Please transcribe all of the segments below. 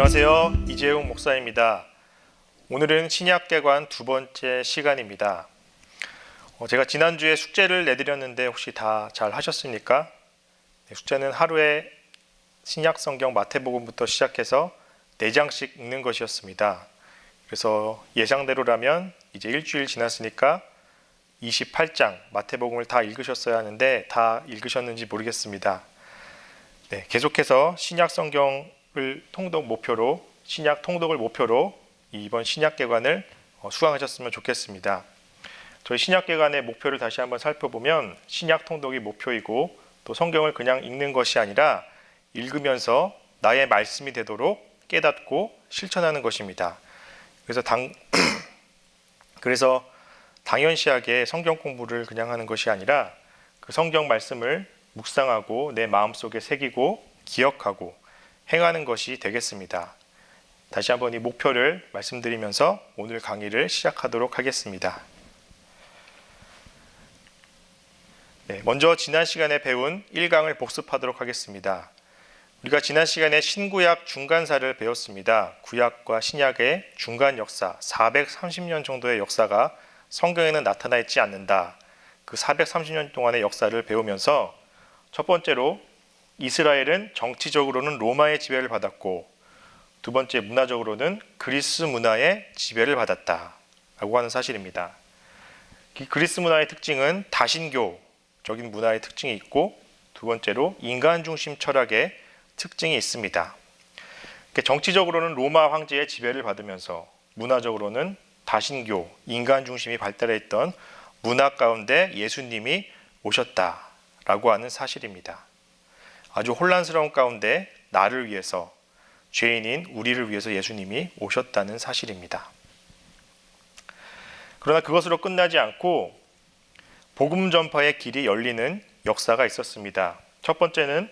안녕하세요. 이재용 목사입니다. 오늘은 신약개관 두 번째 시간입니다. 제가 지난주에 숙제를 내드렸는데 혹시 다 잘 하셨습니까? 숙제는 하루에 신약성경 마태복음부터 시작해서 4장씩 읽는 것이었습니다. 그래서 예상대로라면 이제 일주일 지났으니까 28장 마태복음을 다 읽으셨어야 하는데 다 읽으셨는지 모르겠습니다. 계속해서 신약성경을 신약 통독을 목표로 이번 신약개관을 수강하셨으면 좋겠습니다. 저희 신약개관의 목표를 다시 한번 살펴보면 신약 통독이 목표이고 또 성경을 그냥 읽는 것이 아니라 읽으면서 나의 말씀이 되도록 깨닫고 실천하는 것입니다. 그래서 당연시하게 성경 공부를 그냥 하는 것이 아니라 그 성경 말씀을 묵상하고 내 마음속에 새기고 기억하고 행하는 것이 되겠습니다. 다시 한번 이 목표를 말씀드리면서 오늘 강의를 시작하도록 하겠습니다. 먼저 지난 시간에 배운 1강을 복습하도록 하겠습니다. 우리가 지난 시간에 신구약 중간사를 배웠습니다. 구약과 신약의 중간 역사, 430년 정도의 역사가 성경에는 나타나 있지 않는다. 그 430년 동안의 역사를 배우면서 첫 번째로 이스라엘은 정치적으로는 로마의 지배를 받았고 두 번째 문화적으로는 그리스 문화의 지배를 받았다라고 하는 사실입니다. 이 그리스 문화의 특징은 다신교적인 문화의 특징이 있고 두 번째로 인간 중심 철학의 특징이 있습니다. 정치적으로는 로마 황제의 지배를 받으면서 문화적으로는 다신교, 인간 중심이 발달해 있던 문화 가운데 예수님이 오셨다라고 하는 사실입니다. 아주 혼란스러운 가운데 나를 위해서, 죄인인 우리를 위해서 예수님이 오셨다는 사실입니다. 그러나 그것으로 끝나지 않고 복음 전파의 길이 열리는 역사가 있었습니다. 첫 번째는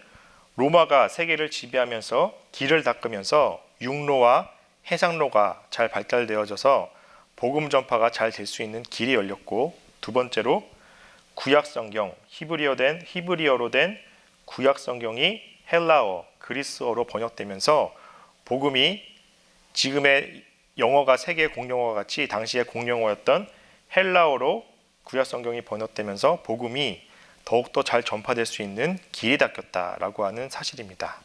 로마가 세계를 지배하면서 길을 닦으면서 육로와 해상로가 잘 발달되어져서 복음 전파가 잘 될 수 있는 길이 열렸고, 두 번째로 구약 성경, 히브리어로 된 구약 성경이 헬라어, 그리스어로 번역되면서 복음이 지금의 영어가 세계 공용어와 같이 당시의 공용어였던 헬라어로 구약 성경이 번역되면서 복음이 더욱더 잘 전파될 수 있는 길이 닦였다라고 하는 사실입니다.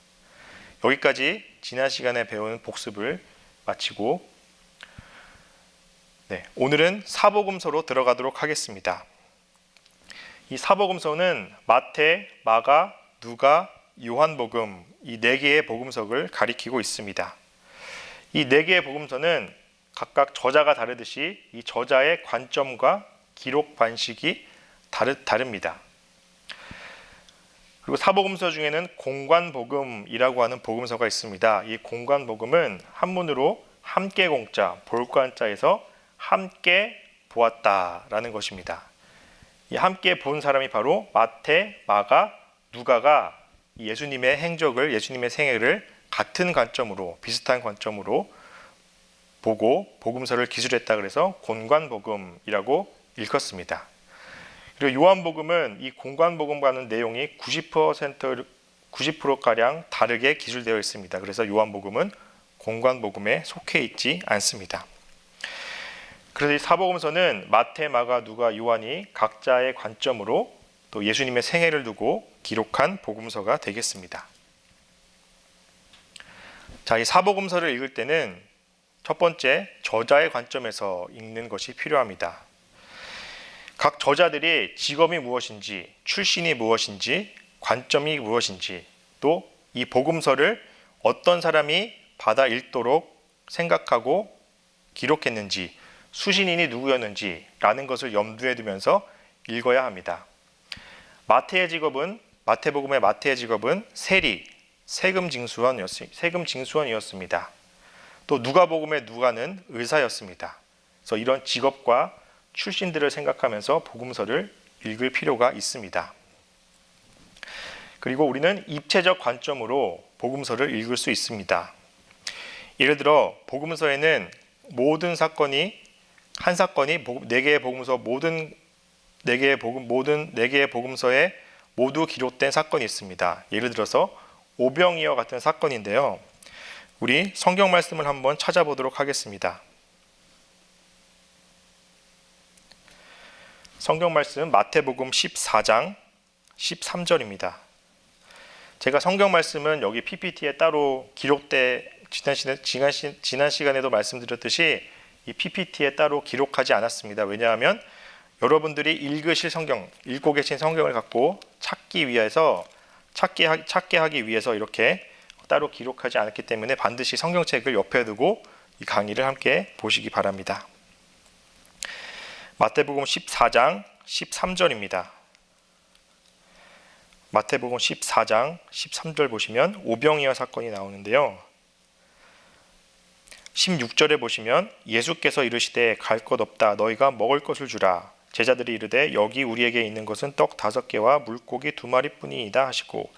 여기까지 지난 시간에 배운 복습을 마치고 오늘은 사복음서로 들어가도록 하겠습니다. 이 사복음서는 마태, 마가, 누가, 요한복음 이 4개의 복음서를 가리키고 있습니다. 이 4개의 복음서는 각각 저자가 다르듯이 이 저자의 관점과 기록 방식이 다릅니다. 그리고 사복음서 중에는 공관복음이라고 하는 복음서가 있습니다. 이 공관복음은 한문으로 함께 공자, 볼관자에서 함께 보았다라는 것입니다. 이 함께 본 사람이 바로 마태, 마가, 누가가 예수님의 행적을, 예수님의 생애를 같은 관점으로, 비슷한 관점으로 보고 복음서를 기술했다 그래서 공관복음이라고 일컫습니다. 그리고 요한복음은 이 공관복음과는 내용이 90%가량 다르게 기술되어 있습니다. 그래서 요한복음은 공관복음에 속해 있지 않습니다. 그래서 이 사복음서는 마태, 마가, 누가, 요한이 각자의 관점으로 또 예수님의 생애를 두고 기록한 복음서가 되겠습니다. 자, 이 사복음서를 읽을 때는 첫 번째, 저자의 관점에서 읽는 것이 필요합니다. 각 저자들이 직업이 무엇인지, 출신이 무엇인지, 관점이 무엇인지, 또 이 복음서를 어떤 사람이 받아 읽도록 생각하고 기록했는지, 수신인이 누구였는지 라는 것을 염두에 두면서 읽어야 합니다. 마태복음의 마태의 직업은 세금 징수원이었습니다. 또 누가복음의 누가는 의사였습니다. 그래서 이런 직업과 출신들을 생각하면서 복음서를 읽을 필요가 있습니다. 그리고 우리는 입체적 관점으로 복음서를 읽을 수 있습니다. 예를 들어 복음서에는 모든 사건이 한 사건이 4개의 복음서 모든 4개의 복음서에 모두 기록된 사건이 있습니다. 예를 들어서 오병이어 같은 사건인데요. 우리 성경 말씀을 한번 찾아보도록 하겠습니다. 성경 말씀 마태복음 14장 13절입니다. 제가 성경 말씀은 여기 PPT에 따로 기록돼 지난 시간에도 말씀드렸듯이 이 PPT에 따로 기록하지 않았습니다. 왜냐하면 여러분들이 읽으실 성경, 읽고 계신 성경을 갖고 찾게 하기 위해서 이렇게 따로 기록하지 않았기 때문에 반드시 성경책을 옆에 두고 이 강의를 함께 보시기 바랍니다. 마태복음 14장 13절입니다. 마태복음 14장 13절 보시면 오병이어 사건이 나오는데요. 16절에 보시면 예수께서 이르시되 갈 것 없다 너희가 먹을 것을 주라. 제자들이 이르되 여기 우리에게 있는 것은 떡 5개와 물고기 2마리뿐이이다 하시고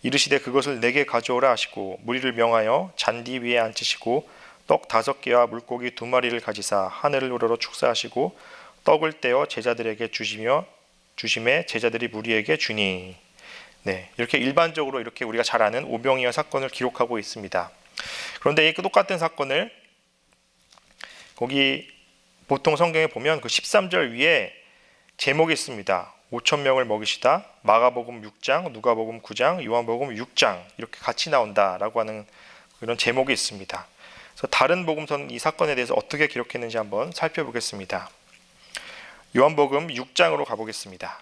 이르시되 그것을 내게 가져오라 하시고 무리를 명하여 잔디 위에 앉히시고 떡 5개와 물고기 2마리를 가지사 하늘을 우러러 축사하시고 떡을 떼어 제자들에게 주심에 제자들이 무리에게 주니. 네, 이렇게 일반적으로 이렇게 우리가 잘 아는 오병이어 사건을 기록하고 있습니다. 그런데 이 똑같은 사건을 거기 보통 성경에 보면 그 13절 위에 제목이 있습니다. 5,000명을 먹이시다. 마가복음 6장, 누가복음 9장, 요한복음 6장 이렇게 같이 나온다라고 하는 그런 제목이 있습니다. 그래서 다른 복음서는 이 사건에 대해서 어떻게 기록했는지 한번 살펴보겠습니다. 요한복음 6장으로 가보겠습니다.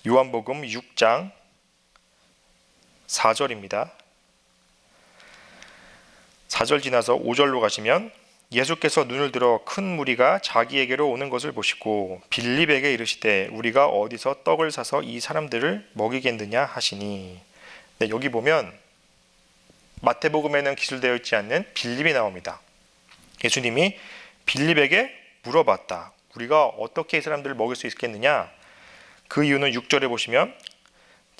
요한복음 6장 4절입니다. 4절 지나서 5절로 가시면 예수께서 눈을 들어 큰 무리가 자기에게로 오는 것을 보시고 빌립에게 이르시되 우리가 어디서 떡을 사서 이 사람들을 먹이겠느냐 하시니. 네, 여기 보면 마태복음에는 기술되어 있지 않는 빌립이 나옵니다. 예수님이 빌립에게 물어봤다. 우리가 어떻게 이 사람들을 먹일 수 있겠느냐? 그 이유는 6절에 보시면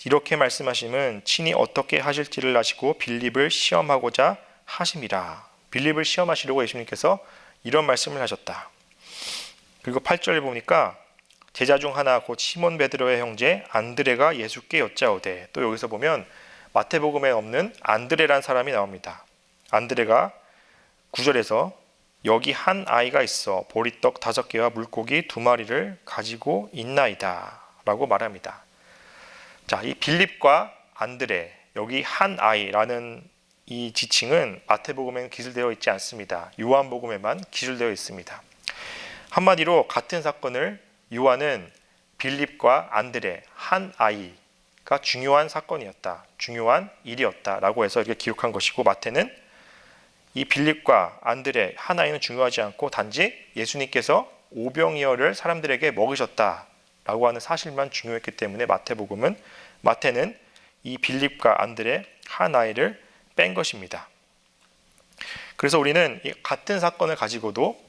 이렇게 말씀하심은 친히 어떻게 하실지를 아시고 빌립을 시험하고자 하심이라. 빌립을 시험하시려고 예수님께서 이런 말씀을 하셨다. 그리고 8절에 보니까 제자 중 하나 곧 시몬 베드로의 형제 안드레가 예수께 여짜오되. 또 여기서 보면 마태복음에 없는 안드레란 사람이 나옵니다. 안드레가 9절에서 여기 한 아이가 있어 보리떡 5개와 물고기 2마리를 가지고 있나이다 라고 말합니다. 자, 이 빌립과 안드레, 여기 한 아이라는 이 지칭은 마태복음에는 기술되어 있지 않습니다. 요한복음에만 기술되어 있습니다. 한마디로 같은 사건을 요한은 빌립과 안드레, 한 아이가 중요한 사건이었다, 중요한 일이었다라고 해서 이렇게 기록한 것이고, 마태는 이 빌립과 안드레, 한 아이는 중요하지 않고 단지 예수님께서 오병이어를 사람들에게 먹으셨다라고 하는 사실만 중요했기 때문에 마태는 이 빌립과 안드레, 한 아이를 뺀 것입니다. 그래서 우리는 이 같은 사건을 가지고도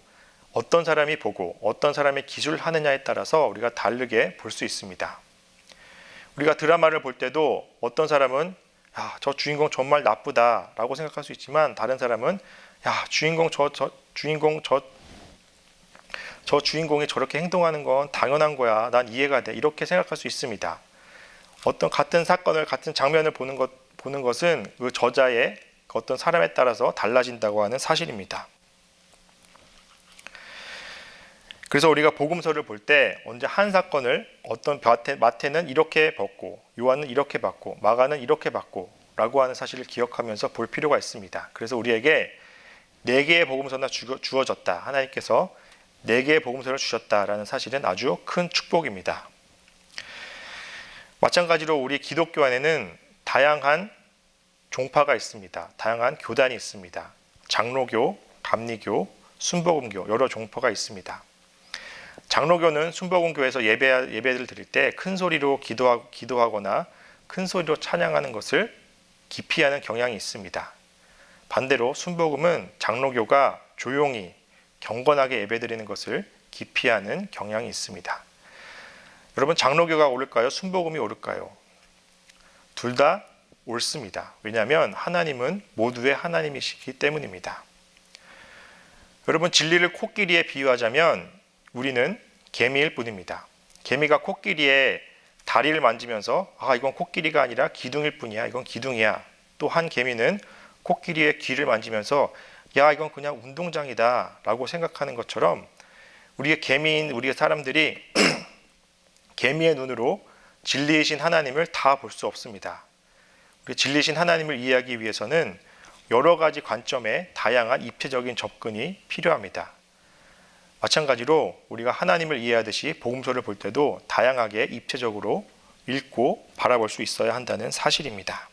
어떤 사람이 보고 어떤 사람이 기술하느냐에 따라서 우리가 다르게 볼 수 있습니다. 우리가 드라마를 볼 때도 어떤 사람은 저 주인공 정말 나쁘다라고 생각할 수 있지만, 다른 사람은 저 주인공이 저렇게 행동하는 건 당연한 거야, 난 이해가 돼, 이렇게 생각할 수 있습니다. 어떤 같은 사건을, 같은 장면을 보는 것은 그 저자의 어떤 사람에 따라서 달라진다고 하는 사실입니다. 그래서 우리가 복음서를 볼 때 언제 한 사건을 어떤 마태는 이렇게 봤고 요한은 이렇게 봤고 마가는 이렇게 봤고 라고 하는 사실을 기억하면서 볼 필요가 있습니다. 그래서 우리에게 4개의 복음서나 주어졌다, 하나님께서 4개의 복음서를 주셨다라는 사실은 아주 큰 축복입니다. 마찬가지로 우리 기독교 안에는 다양한 종파가 있습니다. 다양한 교단이 있습니다. 장로교, 감리교, 순복음교, 여러 종파가 있습니다. 장로교는 순복음교에서 예배를 드릴 때 큰 소리로 기도하거나 큰 소리로 찬양하는 것을 기피하는 경향이 있습니다. 반대로 순복음은 장로교가 조용히 경건하게 예배드리는 것을 기피하는 경향이 있습니다. 여러분, 장로교가 옳을까요? 순복음이 옳을까요? 둘 다 옳습니다. 왜냐하면 하나님은 모두의 하나님이시기 때문입니다. 여러분, 진리를 코끼리에 비유하자면 우리는 개미일 뿐입니다. 개미가 코끼리에 다리를 만지면서 이건 코끼리가 아니라 기둥일 뿐이야. 이건 기둥이야. 또 한 개미는 코끼리의 귀를 만지면서 이건 그냥 운동장이다 라고 생각하는 것처럼 우리의 개미인 우리의 사람들이 개미의 눈으로 진리이신 하나님을 다 볼 수 없습니다. 우리 진리이신 하나님을 이해하기 위해서는 여러 가지 관점의 다양한 입체적인 접근이 필요합니다. 마찬가지로 우리가 하나님을 이해하듯이 복음서를 볼 때도 다양하게 입체적으로 읽고 바라볼 수 있어야 한다는 사실입니다.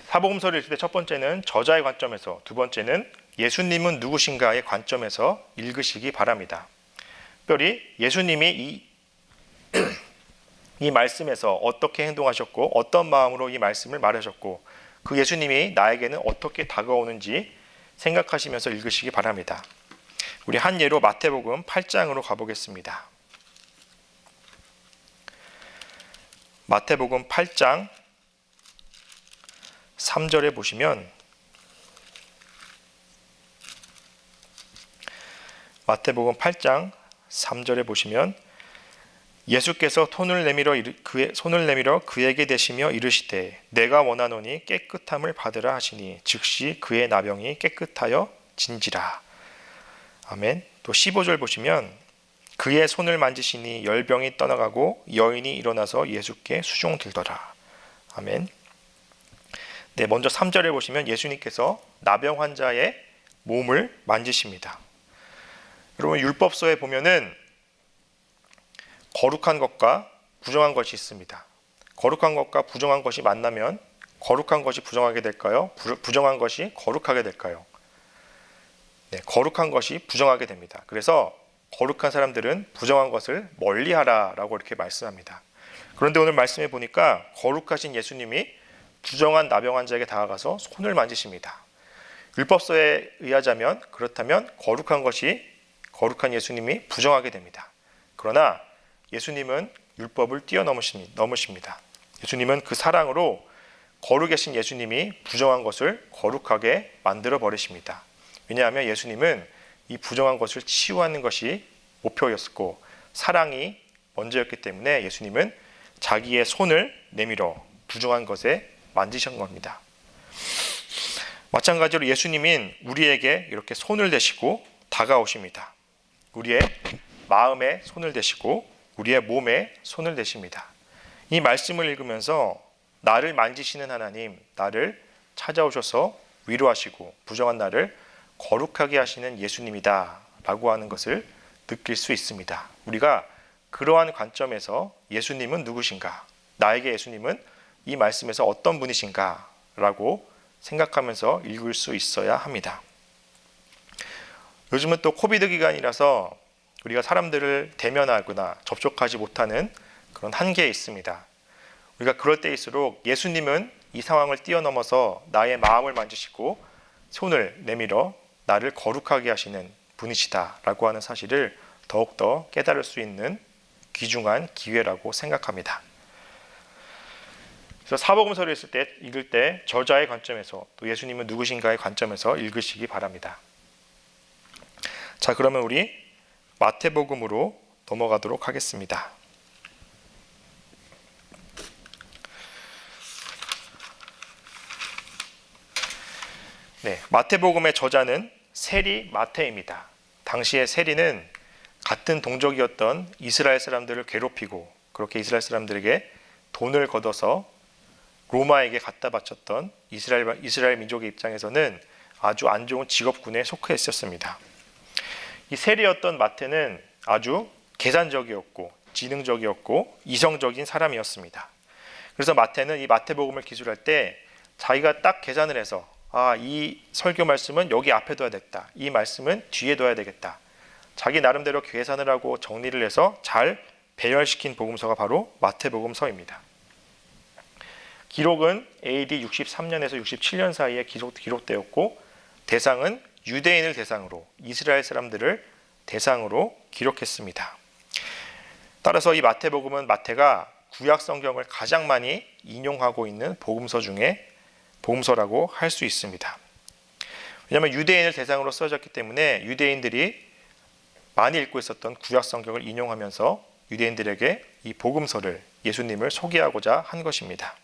사복음서를 읽을 때 첫 번째는 저자의 관점에서, 두 번째는 예수님은 누구신가의 관점에서 읽으시기 바랍니다. 특별히 예수님이 이 말씀에서 어떻게 행동하셨고 어떤 마음으로 이 말씀을 말하셨고 그 예수님이 나에게는 어떻게 다가오는지 생각하시면서 읽으시기 바랍니다. 우리 한 예로 마태복음 8장으로 가보겠습니다. 마태복음 8장 3절에 보시면 마태복음 8장 3절에 보시면 예수께서 손을 내밀어 그에게 대시며 이르시되 내가 원하노니 깨끗함을 받으라 하시니 즉시 그의 나병이 깨끗하여 진지라. 아멘. 또 15절 보시면 그의 손을 만지시니 열병이 떠나가고 여인이 일어나서 예수께 수종들더라. 아멘. 먼저 3절에 보시면 예수님께서 나병 환자의 몸을 만지십니다. 여러분 율법서에 보면은 거룩한 것과 부정한 것이 있습니다. 거룩한 것과 부정한 것이 만나면 거룩한 것이 부정하게 될까요? 부정한 것이 거룩하게 될까요? 거룩한 것이 부정하게 됩니다. 그래서 거룩한 사람들은 부정한 것을 멀리하라라고 이렇게 말씀합니다. 그런데 오늘 말씀해 보니까 거룩하신 예수님이 부정한 나병 환자에게 다가가서 손을 만지십니다. 율법서에 의하자면 그렇다면 거룩한 예수님이 부정하게 됩니다. 그러나 예수님은 율법을 뛰어넘으십니다. 예수님은 그 사랑으로 거룩하신 예수님이 부정한 것을 거룩하게 만들어 버리십니다. 왜냐하면 예수님은 이 부정한 것을 치유하는 것이 목표였고 사랑이 먼저였기 때문에 예수님은 자기의 손을 내밀어 부정한 것에 만지신 겁니다. 마찬가지로 예수님은 우리에게 이렇게 손을 대시고 다가오십니다. 우리의 마음에 손을 대시고 우리의 몸에 손을 대십니다. 이 말씀을 읽으면서 나를 만지시는 하나님, 나를 찾아오셔서 위로하시고 부정한 나를 거룩하게 하시는 예수님이다 라고 하는 것을 느낄 수 있습니다. 우리가 그러한 관점에서 예수님은 누구신가? 나에게 예수님은 이 말씀에서 어떤 분이신가? 라고 생각하면서 읽을 수 있어야 합니다. 요즘은 또 코비드 기간이라서 우리가 사람들을 대면하거나 접촉하지 못하는 그런 한계에 있습니다. 우리가 그럴 때일수록 예수님은 이 상황을 뛰어넘어서 나의 마음을 만지시고 손을 내밀어 나를 거룩하게 하시는 분이시다라고 하는 사실을 더욱더 깨달을 수 있는 귀중한 기회라고 생각합니다. 그래서 사복음서를 읽을 때 저자의 관점에서 또 예수님은 누구신가의 관점에서 읽으시기 바랍니다. 자, 그러면 우리 마태복음으로 넘어가도록 하겠습니다. 마태복음의 저자는 세리 마태입니다. 당시의 세리는 같은 동족이었던 이스라엘 사람들을 괴롭히고 그렇게 이스라엘 사람들에게 돈을 걷어서 로마에게 갖다 바쳤던 이스라엘 민족의 입장에서는 아주 안 좋은 직업군에 속해 있었습니다. 이 세리였던 마태는 아주 계산적이었고 지능적이었고 이성적인 사람이었습니다. 그래서 마태는 이 마태복음을 기술할 때 자기가 딱 계산을 해서 이 설교 말씀은 여기 앞에 둬야 되겠다. 이 말씀은 뒤에 둬야 되겠다. 자기 나름대로 계산을 하고 정리를 해서 잘 배열시킨 복음서가 바로 마태복음서입니다. 기록은 AD 63년에서 67년 사이에 기록되었고 대상은 유대인을 대상으로 이스라엘 사람들을 대상으로 기록했습니다. 따라서 이 마태복음은 마태가 구약 성경을 가장 많이 인용하고 있는 복음서 중에 복음서라고 할 수 있습니다. 왜냐하면 유대인을 대상으로 써졌기 때문에 유대인들이 많이 읽고 있었던 구약 성경을 인용하면서 유대인들에게 이 복음서를 예수님을 소개하고자 한 것입니다.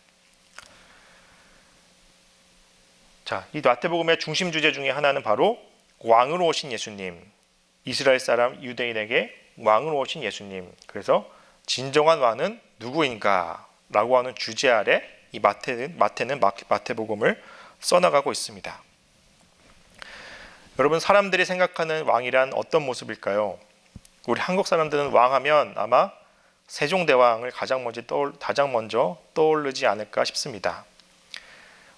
자, 이 마태복음의 중심 주제 중에 하나는 바로 왕으로 오신 예수님, 이스라엘 사람 유대인에게 왕으로 오신 예수님. 그래서 진정한 왕은 누구인가? 라고 하는 주제 아래 이 마태는 마태복음을 써나가고 있습니다. 여러분, 사람들이 생각하는 왕이란 어떤 모습일까요? 우리 한국 사람들은 왕하면 아마 세종대왕을 가장 먼저 떠오르지 않을까 싶습니다.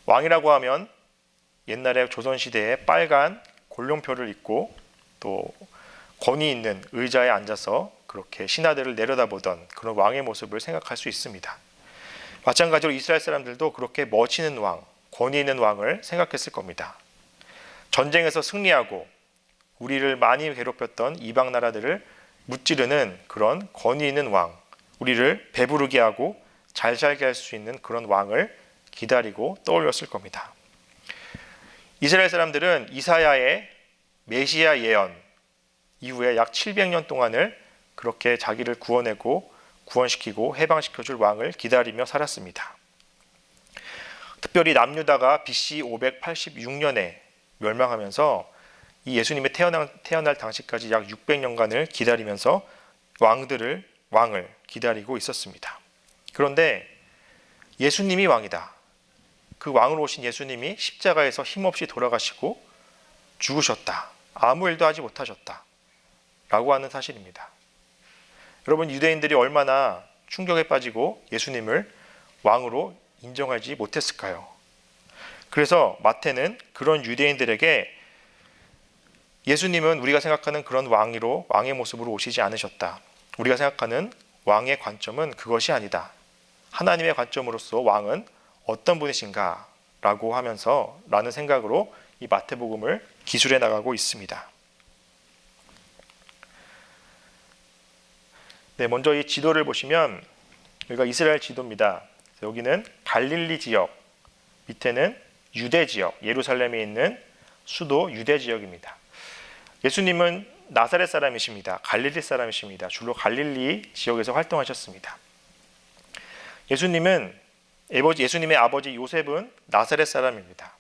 왕이라고 하면 옛날에 조선시대에 빨간 골룡표를 입고 또 권위 있는 의자에 앉아서 그렇게 신하들을 내려다보던 그런 왕의 모습을 생각할 수 있습니다. 마찬가지로 이스라엘 사람들도 그렇게 멋있는 왕, 권위 있는 왕을 생각했을 겁니다. 전쟁에서 승리하고 우리를 많이 괴롭혔던 이방 나라들을 무찌르는 그런 권위 있는 왕, 우리를 배부르게 하고 잘 살게 할 수 있는 그런 왕을 기다리고 떠올렸을 겁니다. 이스라엘 사람들은 이사야의 메시아 예언 이후에 약 700년 동안을 그렇게 자기를 구원시키고 해방시켜줄 왕을 기다리며 살았습니다. 특별히 남유다가 BC 586년에 멸망하면서 이 예수님의 태어날 당시까지 약 600년간을 기다리면서 왕을 기다리고 있었습니다. 그런데 예수님이 왕이다. 그 왕으로 오신 예수님이 십자가에서 힘없이 돌아가시고 죽으셨다. 아무 일도 하지 못하셨다. 라고 하는 사실입니다. 여러분, 유대인들이 얼마나 충격에 빠지고 예수님을 왕으로 인정하지 못했을까요? 그래서 마태는 그런 유대인들에게 예수님은 우리가 생각하는 그런 왕의 모습으로 오시지 않으셨다. 우리가 생각하는 왕의 관점은 그것이 아니다. 하나님의 관점으로서 왕은 어떤 분이신가? 라고 하면서 라는 생각으로 이 마태복음을 기술해 나가고 있습니다. 네, 먼저 이 지도를 보시면 여기가 이스라엘 지도입니다. 여기는 갈릴리 지역, 밑에는 유대 지역, 예루살렘에 있는 수도 유대 지역입니다. 예수님은 나사렛 사람이십니다. 갈릴리 사람이십니다. 주로 갈릴리 지역에서 활동하셨습니다. 예수님의 아버지 요셉은 나사렛 사람입니다.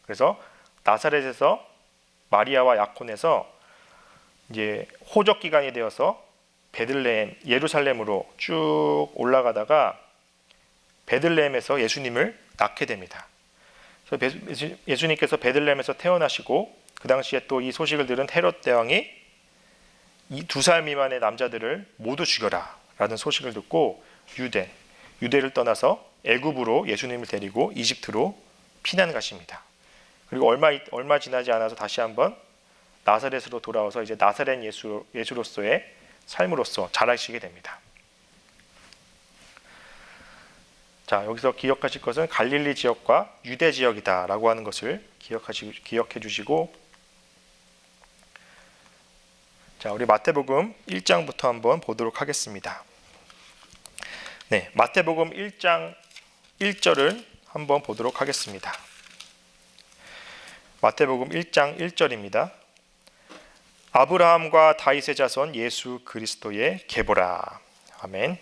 그래서 나사렛에서 마리아와 약혼해서 이제 호적 기간이 되어서 베들레헴, 예루살렘으로 쭉 올라가다가 베들레헴에서 예수님을 낳게 됩니다. 그래서 예수님께서 베들레헴에서 태어나시고 그 당시에 또 이 소식을 들은 헤롯 대왕이 이 2살 미만의 남자들을 모두 죽여라 라는 소식을 듣고 유대를 떠나서 애굽으로 예수님을 데리고 이집트로 피난 가십니다. 그리고 얼마 지나지 않아서 다시 한번 나사렛으로 돌아와서 이제 나사렛 예수로서의 삶으로서 자라시게 됩니다. 자, 여기서 기억하실 것은 갈릴리 지역과 유대 지역이다라고 하는 것을 기억해 주시고, 자, 우리 마태복음 1장부터 한번 보도록 하겠습니다. 네, 마태복음 1장 1절을 한번 보도록 하겠습니다. 마태복음 1장 1절입니다. 아브라함과 다윗의 자손 예수 그리스도의 계보라. 아멘.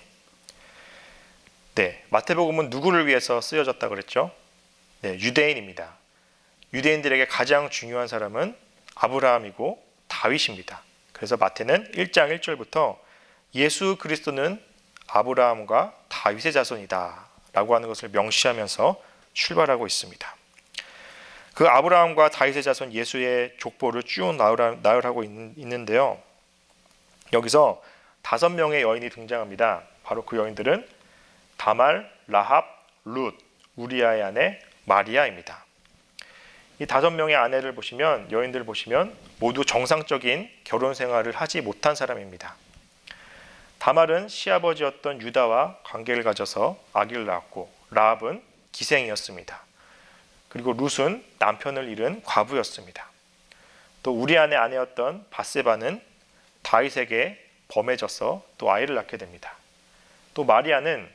네, 마태복음은 누구를 위해서 쓰여졌다 그랬죠? 네, 유대인입니다. 유대인들에게 가장 중요한 사람은 아브라함이고 다윗입니다. 그래서 마태는 1장 1절부터 예수 그리스도는 아브라함과 다윗의 자손이다 라고 하는 것을 명시하면서 출발하고 있습니다. 그 아브라함과 다윗의 자손 예수의 족보를 쭉 나열하고 있는데요. 여기서 5명의 여인이 등장합니다. 바로 그 여인들은 다말, 라합, 룻, 우리아의 아내 마리아입니다. 이 5명의 여인들을 보시면 모두 정상적인 결혼 생활을 하지 못한 사람입니다. 다말은 시아버지였던 유다와 관계를 가져서 아기를 낳았고, 라합은 기생이었습니다. 그리고 룻은 남편을 잃은 과부였습니다. 또 우리아의 아내였던 바세바는 다윗에게 범해져서 또 아이를 낳게 됩니다. 또 마리아는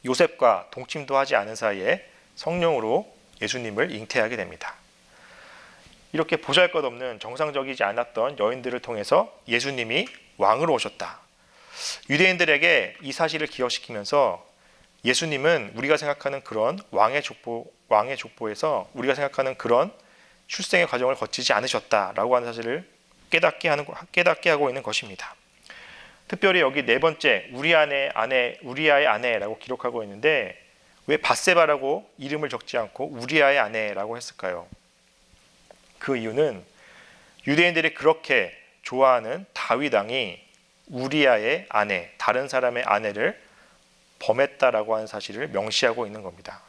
요셉과 동침도 하지 않은 사이에 성령으로 예수님을 잉태하게 됩니다. 이렇게 보잘것없는 정상적이지 않았던 여인들을 통해서 예수님이 왕으로 오셨다. 유대인들에게 이 사실을 기억시키면서 예수님은 우리가 생각하는 그런 왕의 족보에서 우리가 생각하는 그런 출생의 과정을 거치지 않으셨다라고 하는 사실을 깨닫게 하고 있는 것입니다. 특별히 여기 네 번째 우리아의 아내라고 기록하고 있는데 왜 밧세바라고 이름을 적지 않고 우리아의 아내라고 했을까요? 그 이유는 유대인들이 그렇게 좋아하는 다윗 왕이 우리아의 아내, 다른 사람의 아내를 범했다라고 하는 사실을 명시하고 있는 겁니다.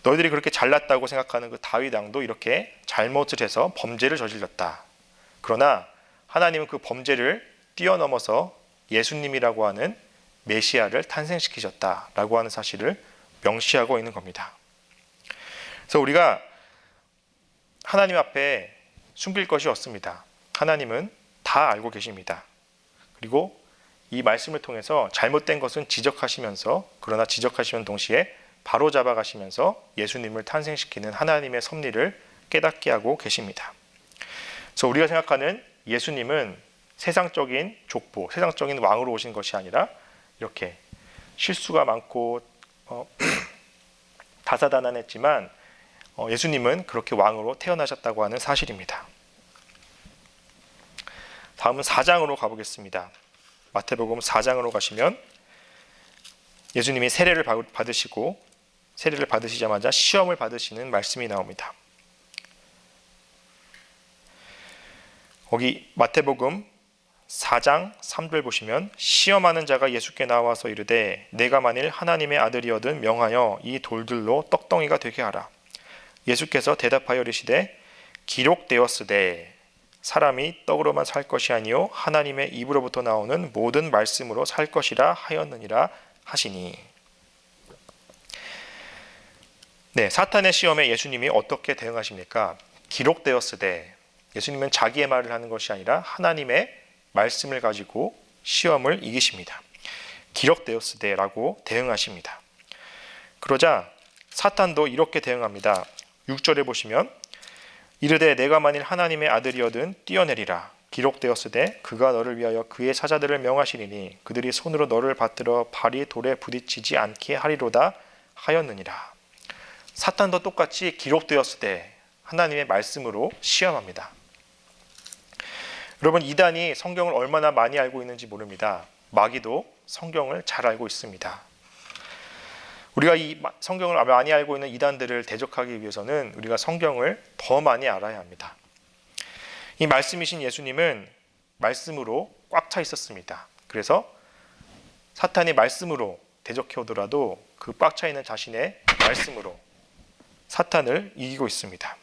너희들이 그렇게 잘났다고 생각하는 그 다윗 왕도 이렇게 잘못을 해서 범죄를 저질렀다. 그러나 하나님은 그 범죄를 뛰어넘어서 예수님이라고 하는 메시아를 탄생시키셨다라고 하는 사실을 명시하고 있는 겁니다. 그래서 우리가 하나님 앞에 숨길 것이 없습니다. 하나님은 다 알고 계십니다. 그리고 이 말씀을 통해서 잘못된 것은 지적하시면서 그러나 지적하시는 동시에 바로잡아 가시면서 예수님을 탄생시키는 하나님의 섭리를 깨닫게 하고 계십니다. 그래서 우리가 생각하는 예수님은 세상적인 족보, 세상적인 왕으로 오신 것이 아니라 이렇게 실수가 많고 다사다난했지만 예수님은 그렇게 왕으로 태어나셨다고 하는 사실입니다. 다음은 4장으로 가보겠습니다. 마태복음 4장으로 가시면 예수님이 세례를 받으시고 세례를 받으시자마자 시험을 받으시는 말씀이 나옵니다. 거기 마태복음 4장 3절 보시면 시험하는 자가 예수께 나와서 이르되 내가 만일 하나님의 아들이거든 명하여 이 돌들로 떡덩이가 되게 하라. 예수께서 대답하여 이르시되 기록되었으되 사람이 떡으로만 살 것이 아니요 하나님의 입으로부터 나오는 모든 말씀으로 살 것이라 하였느니라 하시니. 네, 사탄의 시험에 예수님이 어떻게 대응하십니까? 기록되었으되, 예수님은 자기의 말을 하는 것이 아니라 하나님의 말씀을 가지고 시험을 이기십니다. 기록되었으되라고 대응하십니다. 그러자 사탄도 이렇게 대응합니다. 6절에 보시면 이르되 내가 만일 하나님의 아들이거든 뛰어내리라. 기록되었으되 그가 너를 위하여 그의 사자들을 명하시리니 그들이 손으로 너를 받들어 발이 돌에 부딪히지 않게 하리로다 하였느니라. 사탄도 똑같이 기록되었으되 하나님의 말씀으로 시험합니다. 여러분, 이단이 성경을 얼마나 많이 알고 있는지 모릅니다. 마귀도 성경을 잘 알고 있습니다. 우리가 이 성경을 많이 알고 있는 이단들을 대적하기 위해서는 우리가 성경을 더 많이 알아야 합니다. 이 말씀이신 예수님은 말씀으로 꽉 차 있었습니다. 그래서 사탄이 말씀으로 대적해 오더라도 그 꽉 차 있는 자신의 말씀으로 사탄을 이기고 있습니다.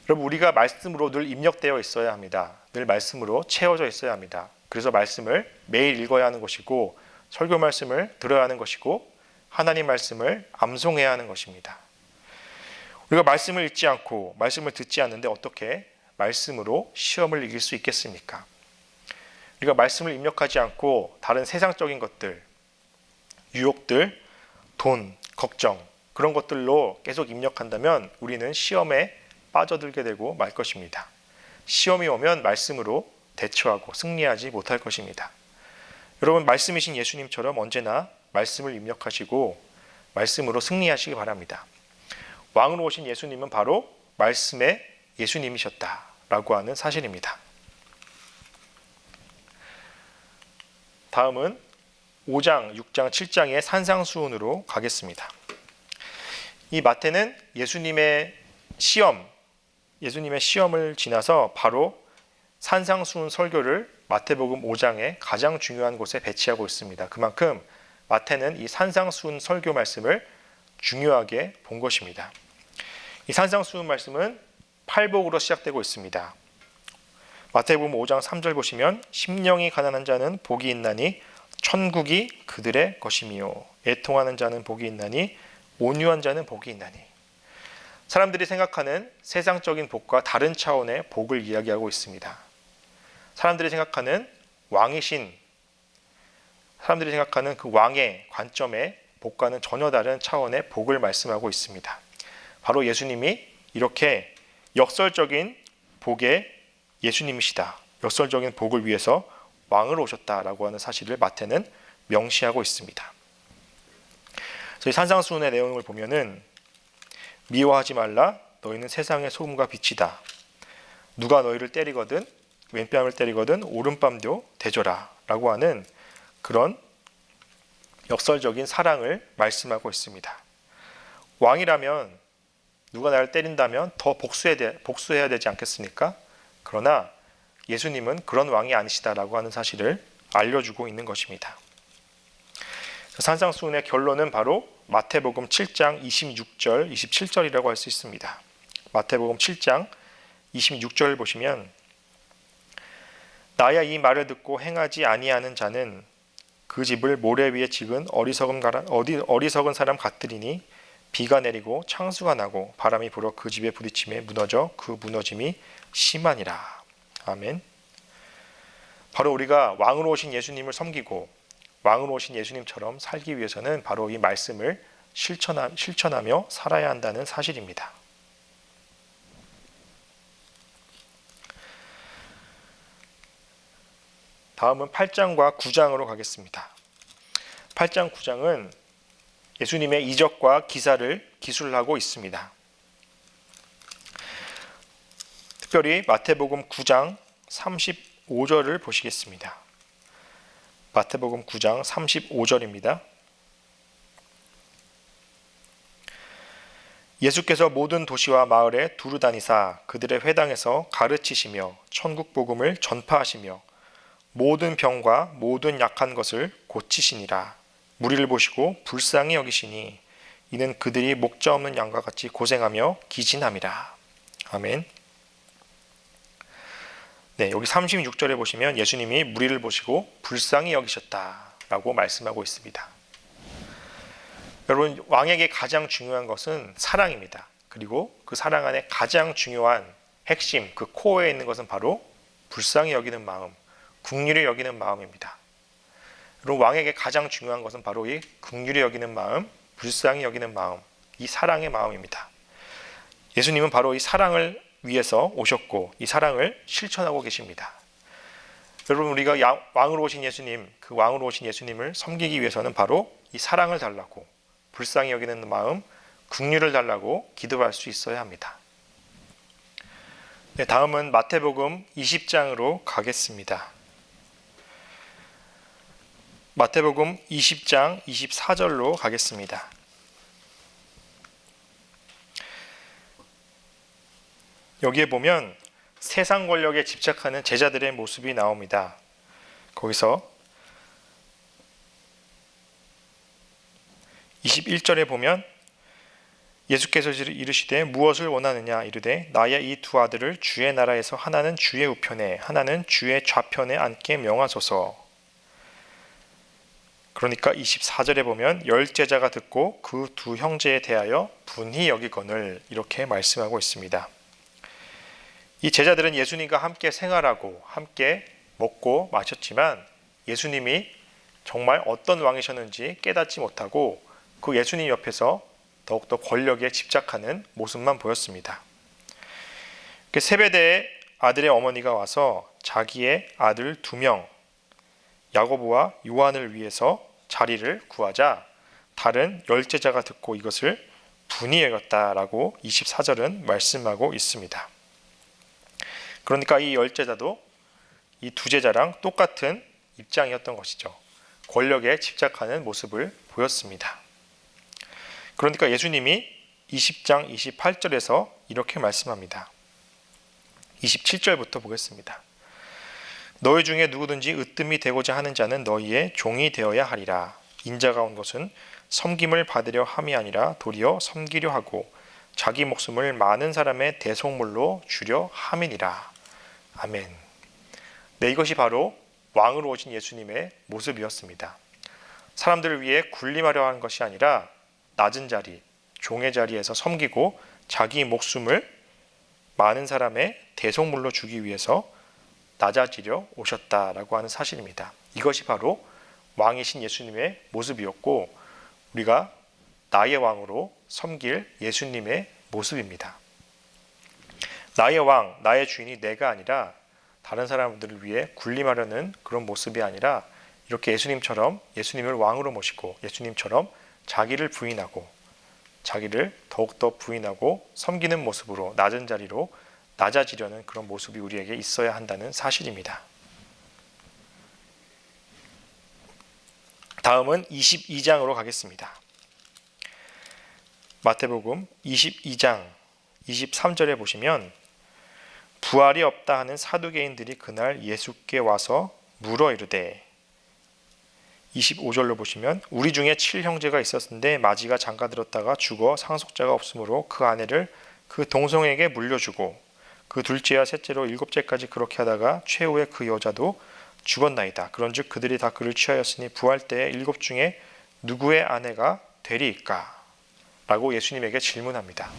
여러분, 우리가 말씀으로 늘 입력되어 있어야 합니다. 늘 말씀으로 채워져 있어야 합니다. 그래서 말씀을 매일 읽어야 하는 것이고 설교 말씀을 들어야 하는 것이고 하나님 말씀을 암송해야 하는 것입니다. 우리가 말씀을 읽지 않고 말씀을 듣지 않는데 어떻게 말씀으로 시험을 이길 수 있겠습니까? 우리가 말씀을 입력하지 않고 다른 세상적인 것들, 유혹들, 돈, 걱정 그런 것들로 계속 입력한다면 우리는 시험에 빠져들게 되고 말 것입니다. 시험이 오면 말씀으로 대처하고 승리하지 못할 것입니다. 여러분, 말씀이신 예수님처럼 언제나 말씀을 입력하시고 말씀으로 승리하시기 바랍니다. 왕으로 오신 예수님은 바로 말씀의 예수님이셨다라고 하는 사실입니다. 다음은 5장, 6장, 7장의 산상수훈으로 가겠습니다. 이 마태는 예수님의 시험을 지나서 바로 산상수훈 설교를 마태복음 5장의 가장 중요한 곳에 배치하고 있습니다. 그만큼 마태는 이 산상수훈 설교 말씀을 중요하게 본 것입니다. 이 산상수훈 말씀은 팔복으로 시작되고 있습니다. 마태복음 5장 3절 보시면 심령이 가난한 자는 복이 있나니 천국이 그들의 것이미요 애통하는 자는 복이 있나니 온유한 자는 복이 있나니. 사람들이 생각하는 세상적인 복과 다른 차원의 복을 이야기하고 있습니다. 사람들이 생각하는 그 왕의 관점의 복과는 전혀 다른 차원의 복을 말씀하고 있습니다. 바로 예수님이 이렇게 역설적인 복의 예수님이시다. 역설적인 복을 위해서 왕으로 오셨다라고 하는 사실을 마태는 명시하고 있습니다. 저희 산상수훈의 내용을 보면은 미워하지 말라 너희는 세상의 소금과 빛이다. 누가 너희를 때리거든 왼뺨을 때리거든 오른뺨도 대줘라 라고 하는 그런 역설적인 사랑을 말씀하고 있습니다. 왕이라면 누가 나를 때린다면 더 복수해야 되지 않겠습니까? 그러나 예수님은 그런 왕이 아니시다라고 하는 사실을 알려주고 있는 것입니다. 산상수훈의 결론은 바로 마태복음 7장 26절, 27절이라고 할 수 있습니다. 마태복음 7장 26절 보시면 나야 이 말을 듣고 행하지 아니하는 자는 그 집을 모래 위에 찍은 어리석은 사람 같으리니 비가 내리고 창수가 나고 바람이 불어 그 집에 부딪힘에 무너져 그 무너짐이 심하니라. 아멘. 바로 우리가 왕으로 오신 예수님을 섬기고 왕으로 오신 예수님처럼 살기 위해서는 바로 이 말씀을 실천하며 살아야 한다는 사실입니다. 다음은 8장과 9장으로 가겠습니다. 8장, 9장은 예수님의 이적과 기사를 기술하고 있습니다. 특별히 마태복음 9장 35절을 보시겠습니다. 마태복음 9장 35절입니다. 예수께서 모든 도시와 마을에 두루 다니사 그들의 회당에서 가르치시며 천국 복음을 전파하시며 모든 병과 모든 약한 것을 고치시니라. 무리를 보시고 불쌍히 여기시니 이는 그들이 목자 없는 양과 같이 고생하며 기진함이라. 아멘. 네, 여기 36절에 보시면 예수님이 무리를 보시고 불쌍히 여기셨다라고 말씀하고 있습니다. 여러분, 왕에게 가장 중요한 것은 사랑입니다. 그리고 그 사랑 안에 가장 중요한 핵심, 그 코어에 있는 것은 바로 불쌍히 여기는 마음, 긍휼히 여기는 마음입니다. 여러분, 왕에게 가장 중요한 것은 바로 이 긍휼히 여기는 마음, 불쌍히 여기는 마음, 이 사랑의 마음입니다. 예수님은 바로 이 사랑을 위해서 오셨고 이 사랑을 실천하고 계십니다. 여러분, 우리가 왕으로 오신 예수님, 그 왕으로 오신 예수님을 섬기기 위해서는 바로 이 사랑을 달라고, 불쌍히 여기는 마음, 긍휼을 달라고 기도할 수 있어야 합니다. 네, 다음은 마태복음 20장으로 가겠습니다. 마태복음 20장 24절로 가겠습니다. 여기에 보면 세상 권력에 집착하는 제자들의 모습이 나옵니다. 거기서 21절에 보면 예수께서 이르시되 무엇을 원하느냐 이르되 나의 이 두 아들을 주의 나라에서 하나는 주의 우편에 하나는 주의 좌편에 앉게 명하소서. 그러니까 24절에 보면 열 제자가 듣고 그 두 형제에 대하여 분히 여기거늘 이렇게 말씀하고 있습니다. 이 제자들은 예수님과 함께 생활하고 함께 먹고 마셨지만 예수님이 정말 어떤 왕이셨는지 깨닫지 못하고 그 예수님 옆에서 더욱더 권력에 집착하는 모습만 보였습니다. 세베대의 아들의 어머니가 와서 자기의 아들 2명 야고보와 요한을 위해서 자리를 구하자 다른 열 제자가 듣고 이것을 분히 여겼다라고 24절은 말씀하고 있습니다. 그러니까 이 열 제자도 이 두 제자랑 똑같은 입장이었던 것이죠. 권력에 집착하는 모습을 보였습니다. 그러니까 예수님이 20장 28절에서 이렇게 말씀합니다. 27절부터 보겠습니다. 너희 중에 누구든지 으뜸이 되고자 하는 자는 너희의 종이 되어야 하리라. 인자가 온 것은 섬김을 받으려 함이 아니라 도리어 섬기려 하고 자기 목숨을 많은 사람의 대속물로 주려 함이니라. 아멘. 네, 이것이 바로 왕으로 오신 예수님의 모습이었습니다. 사람들을 위해 군림하려 하는 것이 아니라 낮은 자리, 종의 자리에서 섬기고 자기 목숨을 많은 사람의 대속물로 주기 위해서 낮아지려 오셨다라고 하는 사실입니다. 이것이 바로 왕이신 예수님의 모습이었고 우리가 나의 왕으로 섬길 예수님의 모습입니다. 나의 왕, 나의 주인이 내가 아니라 다른 사람들을 위해 군림하려는 그런 모습이 아니라 이렇게 예수님을 왕으로 모시고 예수님처럼 자기를 부인하고 자기를 더욱더 부인하고 섬기는 모습으로 낮은 자리로 낮아지려는 그런 모습이 우리에게 있어야 한다는 사실입니다. 다음은 22장으로 가겠습니다. 마태복음 22장 23절에 보시면 부활이 없다 하는 사두개인들이 그날 예수께 와서 물어 이르되 25절로 보시면 우리 중에 7형제가 있었는데 마지가 장가들었다가 죽어 상속자가 없으므로 그 아내를 그 동성에게 물려주고 그 둘째와 셋째로 7째까지 그렇게 하다가 최후에 그 여자도 죽었나이다. 그런즉 그들이 다 그를 취하였으니 부활 때에 7 중에 누구의 아내가 되리이까? 라고 예수님에게 질문합니다.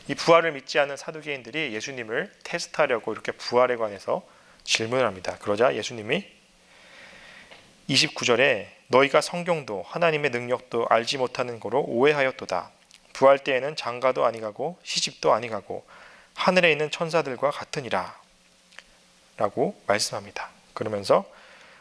이 부활을 믿지 않는 사두개인들이 예수님을 테스트하려고 이렇게 부활에 관해서 질문을 합니다. 그러자 예수님이 29절에 너희가 성경도 하나님의 능력도 알지 못하는 거로 오해하였도다. 부활 때에는 장가도 아니가고 시집도 아니가고 하늘에 있는 천사들과 같으니라 라고 말씀합니다. 그러면서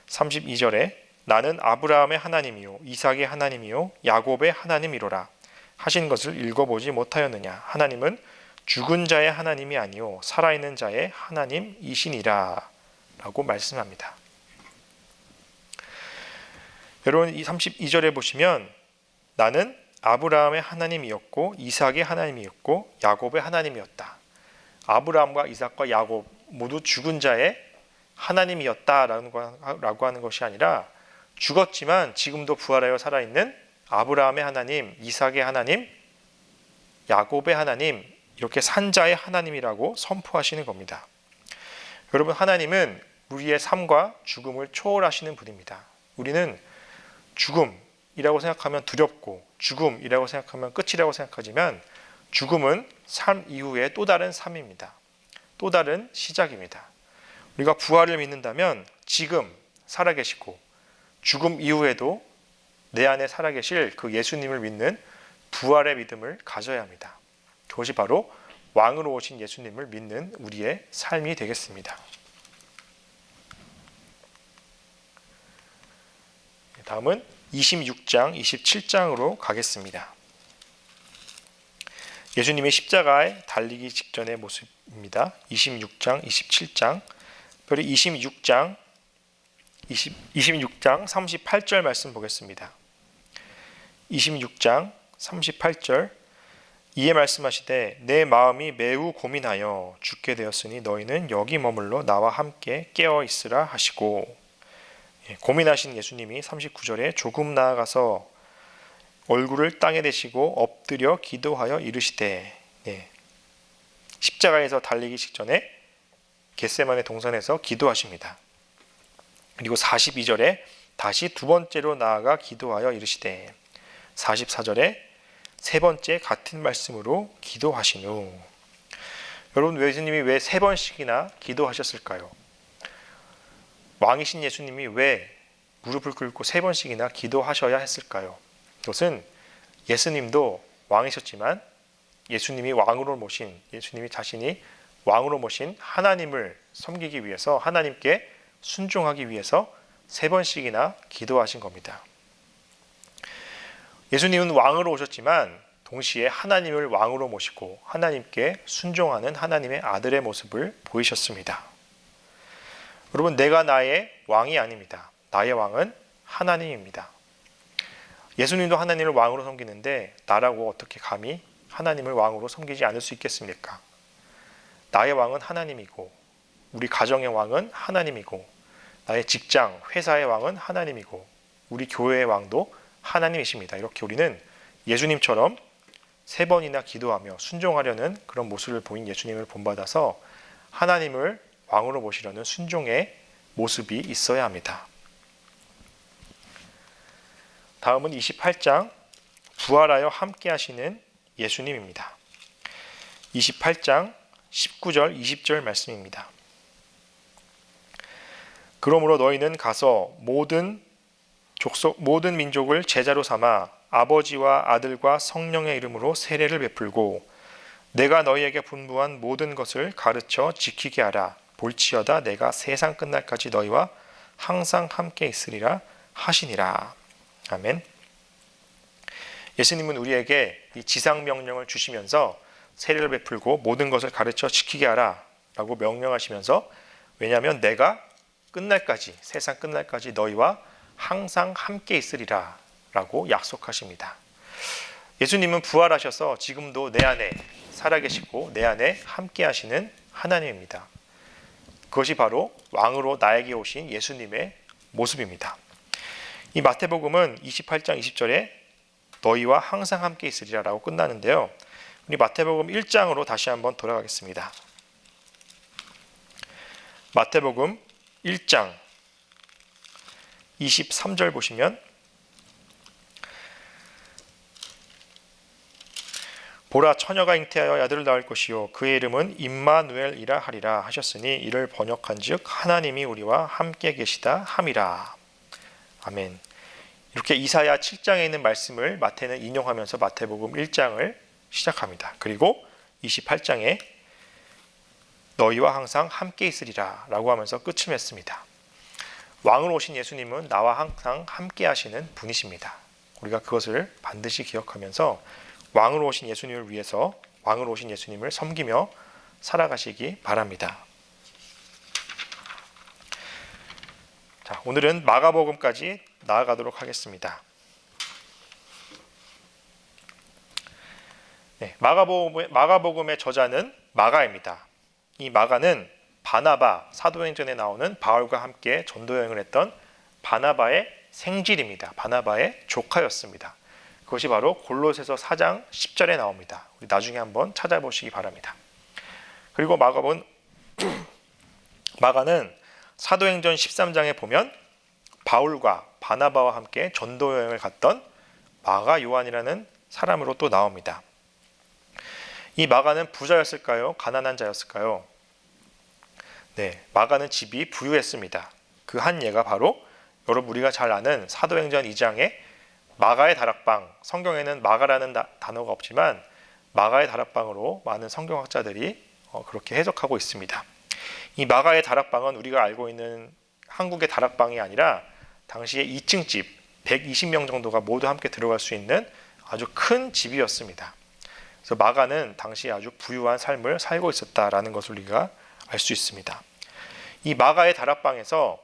32절에 나는 아브라함의 하나님이요 이삭의 하나님이요 야곱의 하나님이로라 하신 것을 읽어보지 못하였느냐. 하나님은 죽은 자의 하나님이 아니요 살아있는 자의 하나님이시니라 라고 말씀합니다. 여러분 이 32절에 보시면 나는 아브라함의 하나님이었고 이삭의 하나님이었고 야곱의 하나님이었다. 아브라함과 이삭과 야곱 모두 죽은 자의 하나님이었다라고 하는 것이 아니라 죽었지만 지금도 부활하여 살아있는 아브라함의 하나님, 이삭의 하나님, 야곱의 하나님 이렇게 산자의 하나님이라고 선포하시는 겁니다. 여러분 하나님은 우리의 삶과 죽음을 초월하시는 분입니다. 우리는 죽음이라고 생각하면 두렵고 죽음이라고 생각하면 끝이라고 생각하지만 죽음은 삶 이후에 또 다른 삶입니다. 또 다른 시작입니다. 우리가 부활을 믿는다면 지금 살아계시고 죽음 이후에도 내 안에 살아계실 그 예수님을 믿는 부활의 믿음을 가져야 합니다. 그것이 바로 왕으로 오신 예수님을 믿는 우리의 삶이 되겠습니다. 다음은 26장, 27장으로 가겠습니다. 예수님의 십자가에 달리기 직전의 모습입니다. 26장, 27장, 특별히 26장 38절 말씀 보겠습니다. 26장 38절 이에 말씀하시되 내 마음이 매우 고민하여 죽게 되었으니 너희는 여기 머물러 나와 함께 깨어 있으라 하시고 고민하신 예수님이 39절에 조금 나아가서 얼굴을 땅에 대시고 엎드려 기도하여 이르시되 십자가에서 달리기 직전에 겟세마네 동산에서 기도하십니다. 그리고 42절에 다시 두 번째로 나아가 기도하여 이르시되 44절에 세 번째 같은 말씀으로 기도하신 후 여러분 예수님이 왜 세 번씩이나 기도하셨을까요? 왕이신 예수님이 왜 무릎을 꿇고 세 번씩이나 기도하셔야 했을까요? 이것은 예수님도 왕이셨지만 예수님이 왕으로 모신 예수님이 자신이 왕으로 모신 하나님을 섬기기 위해서 하나님께 순종하기 위해서 세 번씩이나 기도하신 겁니다. 예수님은 왕으로 오셨지만 동시에 하나님을 왕으로 모시고 하나님께 순종하는 하나님의 아들의 모습을 보이셨습니다. 여러분 내가 나의 왕이 아닙니다. 나의 왕은 하나님입니다. 예수님도 하나님을 왕으로 섬기는데 나라고 어떻게 감히 하나님을 왕으로 섬기지 않을 수 있겠습니까? 나의 왕은 하나님이고 우리 가정의 왕은 하나님이고 나의 직장, 회사의 왕은 하나님이고 우리 교회의 왕도 하나님이십니다. 이렇게 우리는 예수님처럼 세 번이나 기도하며 순종하려는 그런 모습을 보인 예수님을 본받아서 하나님을 왕으로 모시려는 순종의 모습이 있어야 합니다. 다음은 28장 부활하여 함께 하시는 예수님입니다. 28장 19절 20절 말씀입니다. 그러므로 너희는 가서 모든 민족을 제자로 삼아 아버지와 아들과 성령의 이름으로 세례를 베풀고 내가 너희에게 분부한 모든 것을 가르쳐 지키게 하라. 볼지어다 내가 세상 끝날까지 너희와 항상 함께 있으리라 하시니라. 아멘. 예수님은 우리에게 이 지상 명령을 주시면서 세례를 베풀고 모든 것을 가르쳐 지키게 하라 라고 명령하시면서, 왜냐하면 내가 끝날까지, 세상 끝날까지 너희와 항상 함께 있으리라 라고 약속하십니다. 예수님은 부활하셔서 지금도 내 안에 살아계시고 내 안에 함께 하시는 하나님입니다. 그것이 바로 왕으로 나에게 오신 예수님의 모습입니다. 이 마태복음은 28장 20절에 너희와 항상 함께 있으리라 라고 끝나는데요. 우리 마태복음 1장으로 다시 한번 돌아가겠습니다. 마태복음 1장 23절 보시면, 보라 처녀가 잉태하여 아들을 낳을 것이요 그의 이름은 임마누엘이라 하리라 하셨으니 이를 번역한즉 하나님이 우리와 함께 계시다 함이라. 아멘. 이렇게 이사야 7장에 있는 말씀을 마태는 인용하면서 마태복음 1장을 시작합니다. 그리고 28장에 너희와 항상 함께 있으리라 라고 하면서 끝을 맺습니다. 왕으로 오신 예수님은 나와 항상 함께 하시는 분이십니다. 우리가 그것을 반드시 기억하면서 왕으로 오신 예수님을 위해서, 왕으로 오신 예수님을 섬기며 살아가시기 바랍니다. 자, 오늘은 마가복음까지 나아가도록 하겠습니다. 네, 마가복음의 저자는 마가입니다. 이 마가는 바나바, 사도행전에 나오는 바울과 함께 전도여행을 했던 바나바의 생질입니다. 바나바의 조카였습니다. 그것이 바로 골로새서 4장 10절에 나옵니다. 우리 나중에 한번 찾아보시기 바랍니다. 그리고 마가는 사도행전 13장에 보면 바울과 바나바와 함께 전도여행을 갔던 마가 요한이라는 사람으로 또 나옵니다. 이 마가는 부자였을까요? 가난한 자였을까요? 네, 마가는 집이 부유했습니다. 그 한 예가 바로 여러분 우리가 잘 아는 사도행전 2장에 마가의 다락방, 성경에는 마가라는 단어가 없지만 마가의 다락방으로 많은 성경학자들이 그렇게 해석하고 있습니다. 이 마가의 다락방은 우리가 알고 있는 한국의 다락방이 아니라 당시에 2층 집 120명 정도가 모두 함께 들어갈 수 있는 아주 큰 집이었습니다. 그래서 마가는 당시에 아주 부유한 삶을 살고 있었다라는 것을 우리가 알 수 있습니다. 이 마가의 다락방에서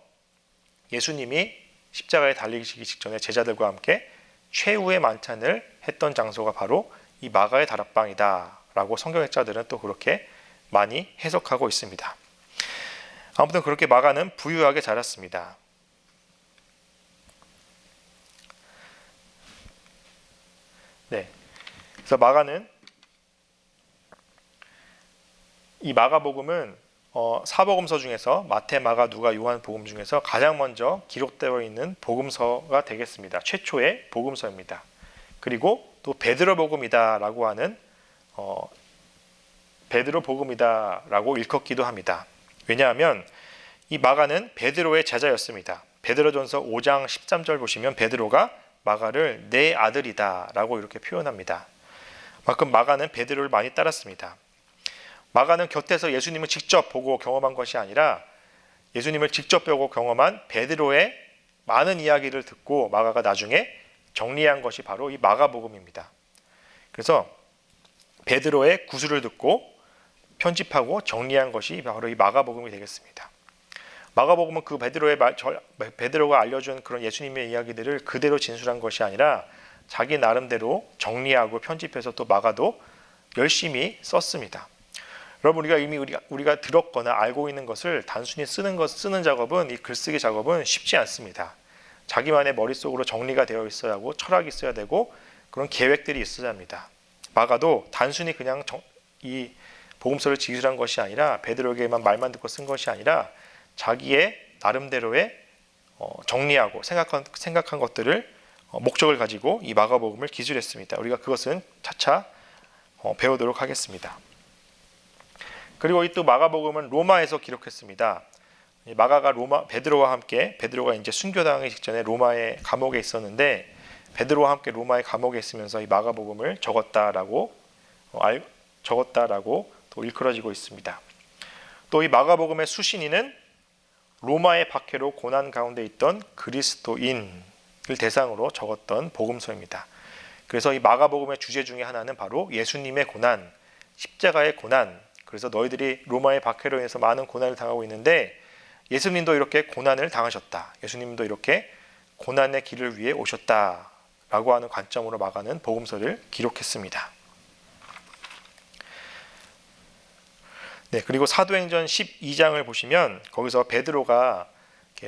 예수님이 십자가에 달리시기 직전에 제자들과 함께 최후의 만찬을 했던 장소가 바로 이 마가의 다락방이다 라고 성경학자들은 또 그렇게 많이 해석하고 있습니다. 아무튼 그렇게 마가는 부유하게 자랐습니다. 네, 그래서 이 마가복음은 사복음서 중에서 마태, 마가, 누가, 요한 복음 중에서 가장 먼저 기록되어 있는 복음서가 되겠습니다. 최초의 복음서입니다. 그리고 또 베드로 복음이다라고 하는 베드로 복음이다라고 일컫기도 합니다. 왜냐하면 이 마가는 베드로의 제자였습니다. 베드로전서 5장 13절 보시면 베드로가 마가를 내 아들이다라고 이렇게 표현합니다. 그만큼 마가는 베드로를 많이 따랐습니다. 마가는 곁에서 예수님을 직접 보고 경험한 것이 아니라 예수님을 직접 보고 경험한 베드로의 많은 이야기를 듣고 마가가 나중에 정리한 것이 바로 이 마가복음입니다. 그래서 베드로의 구술을 듣고 편집하고 정리한 것이 바로 이 마가복음이 되겠습니다. 마가복음은 그 베드로가 알려준 그런 예수님의 이야기들을 그대로 진술한 것이 아니라 자기 나름대로 정리하고 편집해서 또 마가도 열심히 썼습니다. 여러분 우리가 들었거나 알고 있는 것을 단순히 쓰는 작업은, 이 글쓰기 작업은 쉽지 않습니다. 자기만의 머릿속으로 정리가 되어 있어야 하고 철학이 있어야 되고 그런 계획들이 있어야 합니다. 마가도 단순히 그냥 이 복음서를 기술한 것이 아니라 베드로에게만 말만 듣고 쓴 것이 아니라 자기의 나름대로의 정리하고 생각한 것들을 목적을 가지고 이 마가복음을 기술했습니다. 우리가 그것은 차차 배우도록 하겠습니다. 그리고 이 또 마가복음은 로마에서 기록했습니다. 마가가 베드로와 함께, 베드로가 이제 순교당하기 직전에 로마의 감옥에 있었는데 베드로와 함께 로마의 감옥에 있으면서 이 마가복음을 적었다라고 적었다라고 또 일컬어지고 있습니다. 또 이 마가복음의 수신인은 로마의 박해로 고난 가운데 있던 그리스도인을 대상으로 적었던 복음서입니다. 그래서 이 마가복음의 주제 중에 하나는 바로 예수님의 고난, 십자가의 고난. 그래서 너희들이 로마의 박해로 인해서 많은 고난을 당하고 있는데 예수님도 이렇게 고난을 당하셨다. 예수님도 이렇게 고난의 길을 위해 오셨다라고 하는 관점으로 마가는 복음서를 기록했습니다. 네, 그리고 사도행전 12장을 보시면 거기서 베드로가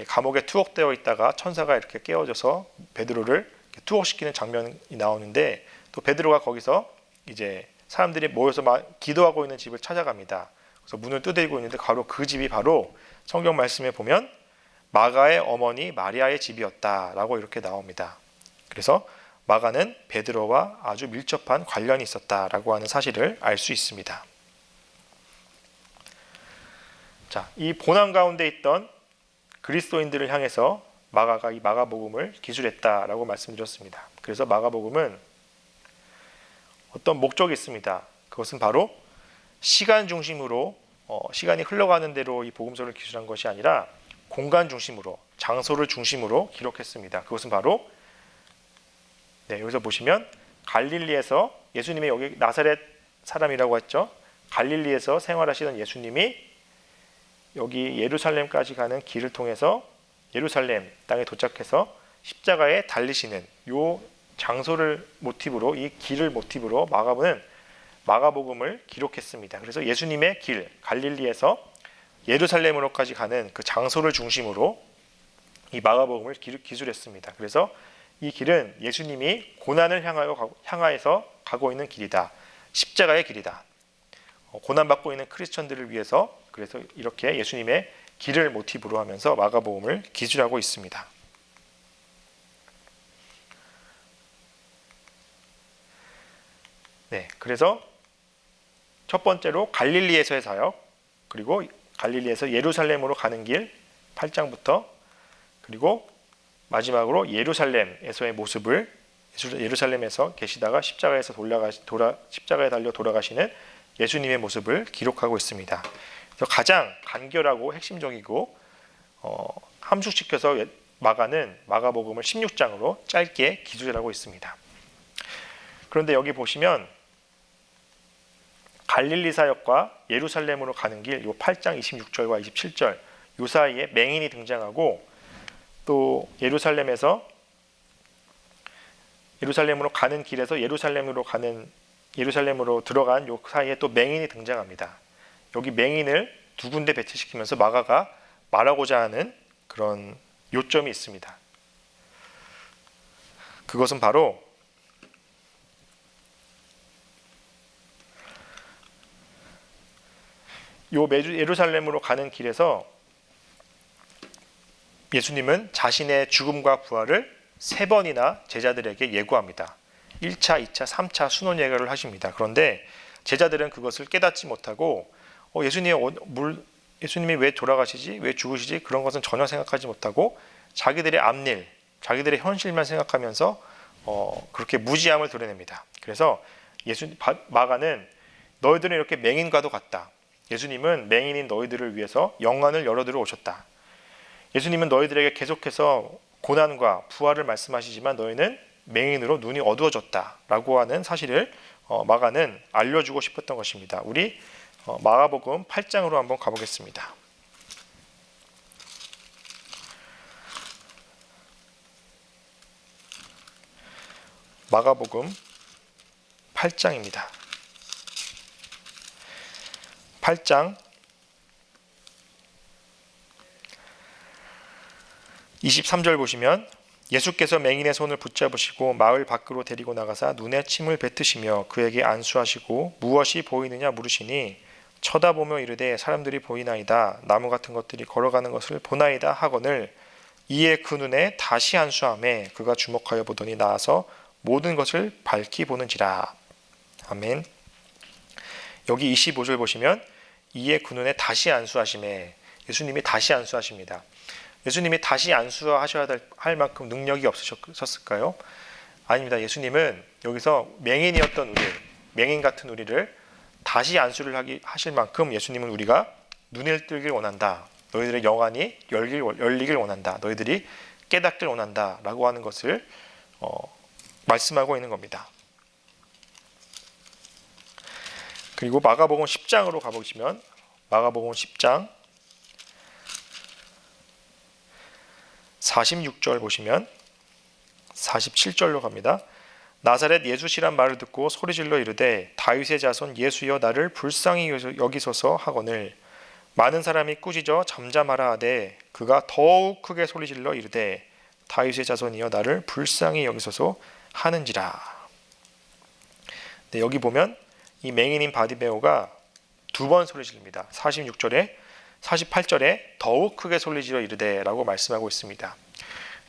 감옥에 투옥되어 있다가 천사가 이렇게 깨워져서 베드로를 투옥시키는 장면이 나오는데 또 베드로가 거기서 이제 사람들이 모여서 기도하고 있는 집을 찾아갑니다. 그래서 문을 두드리고 있는데 바로 그 집이 바로 성경 말씀에 보면 마가의 어머니 마리아의 집이었다라고 이렇게 나옵니다. 그래서 마가는 베드로와 아주 밀접한 관련이 있었다라고 하는 사실을 알 수 있습니다. 자, 이 고난 가운데 있던 그리스도인들을 향해서 마가가 이 마가복음을 기술했다라고 말씀드렸습니다. 그래서 마가복음은 어떤 목적이 있습니다. 그것은 바로 시간 중심으로 시간이 흘러가는 대로 이 복음서를 기술한 것이 아니라 공간 중심으로, 장소를 중심으로 기록했습니다. 그것은 바로 여기서 보시면 갈릴리에서 예수님이 여기 나사렛 사람이라고 했죠. 갈릴리에서 생활하시던 예수님이 여기 예루살렘까지 가는 길을 통해서 예루살렘 땅에 도착해서 십자가에 달리시는 요 장소를 모티브로, 이 길을 모티브로 마가복음을 기록했습니다. 그래서 예수님의 길, 갈릴리에서 예루살렘으로까지 가는 그 장소를 중심으로 이 마가복음을 기술했습니다. 그래서 이 길은 예수님이 고난을 향하여서 가고 있는 길이다. 십자가의 길이다. 고난받고 있는 크리스천들을 위해서 그래서 이렇게 예수님의 길을 모티브로 하면서 마가복음을 기술하고 있습니다. 네, 그래서 첫 번째로 갈릴리에서의 사역, 그리고 갈릴리에서 예루살렘으로 가는 길 8장부터, 그리고 마지막으로 예루살렘에서의 모습을 예루살렘에서 계시다가 십자가에 달려 돌아가시는 예수님의 모습을 기록하고 있습니다. 그래서 가장 간결하고 핵심적이고 함축시켜서 마가는 마가복음을 16장으로 짧게 기술하고 있습니다. 그런데 여기 보시면 갈릴리 사역과 예루살렘으로 가는 길, 요 8장 26절과 27절 요 사이에 맹인이 등장하고 또 예루살렘으로 가는 길에서 예루살렘으로 들어간 요 사이에 또 맹인이 등장합니다. 여기 맹인을 두 군데 배치시키면서 마가가 말하고자 하는 그런 요점이 있습니다. 그것은 바로 요 예루살렘으로 가는 길에서 예수님은 자신의 죽음과 부활을 3번이나 제자들에게 예고합니다. 1차, 2차, 3차 순원 예고를 하십니다. 그런데 제자들은 그것을 깨닫지 못하고 예수님이 왜 돌아가시지? 왜 죽으시지? 그런 것은 전혀 생각하지 못하고 자기들의 앞일, 자기들의 현실만 생각하면서 그렇게 무지함을 드러냅니다. 그래서 마가는 너희들은 이렇게 맹인과도 같다. 예수님은 맹인인 너희들을 위해서 영안을 열어들어 오셨다. 예수님은 너희들에게 계속해서 고난과 부활을 말씀하시지만 너희는 맹인으로 눈이 어두워졌다라고 하는 사실을 마가는 알려주고 싶었던 것입니다. 우리 마가복음 8장으로 한번 가보겠습니다. 마가복음 8장입니다. 8장 23절 보시면 예수께서 맹인의 손을 붙잡으시고 마을 밖으로 데리고 나가사 눈에 침을 뱉으시며 그에게 안수하시고 무엇이 보이느냐 물으시니 쳐다보며 이르되 사람들이 보이나이다. 나무 같은 것들이 걸어가는 것을 보나이다 하거늘 이에 그 눈에 다시 안수하매 그가 주목하여 보더니 나아서 모든 것을 밝히 보는지라. 아멘. 여기 25절 보시면 이에 그 눈에 다시 안수하심에 예수님이 다시 안수하십니다. 예수님이 다시 안수하셔야 할 만큼 능력이 없으셨을까요? 아닙니다. 예수님은 여기서 맹인 같은 우리를 다시 안수를 하실 만큼 예수님은 우리가 눈을 뜨길 원한다. 너희들의 영안이 열리길 원한다. 너희들이 깨닫길 원한다. 라고 하는 것을 말씀하고 있는 겁니다. 그리고 마가복음 10장으로 가보시면 마가복음 10장 46절 보시면 47절로 갑니다. 나사렛 예수시란 말을 듣고 소리질러 이르되 다윗의 자손 예수여 나를 불쌍히 여기소서 하거늘 많은 사람이 꾸짖어 잠잠하라 하되 그가 더욱 크게 소리질러 이르되 다윗의 자손이여 나를 불쌍히 여기소서 하는지라. 네, 여기 보면 이 맹인인 바디메오가 두 번 소리질릅니다. 46절에 48절에 더욱 크게 소리질러 이르되 라고 말씀하고 있습니다.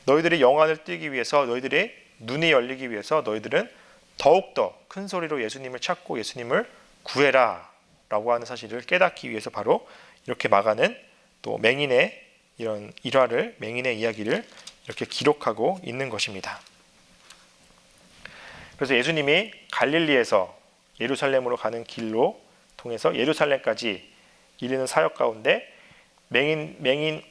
너희들이 영안을 뜨기 위해서, 너희들의 눈이 열리기 위해서 너희들은 더욱더 큰 소리로 예수님을 찾고 예수님을 구해라 라고 하는 사실을 깨닫기 위해서 바로 이렇게 마가는 또 맹인의 이런 일화를, 맹인의 이야기를 이렇게 기록하고 있는 것입니다. 그래서 예수님이 갈릴리에서 예루살렘으로 가는 길로 통해서 예루살렘까지 이르는 사역 가운데 맹인의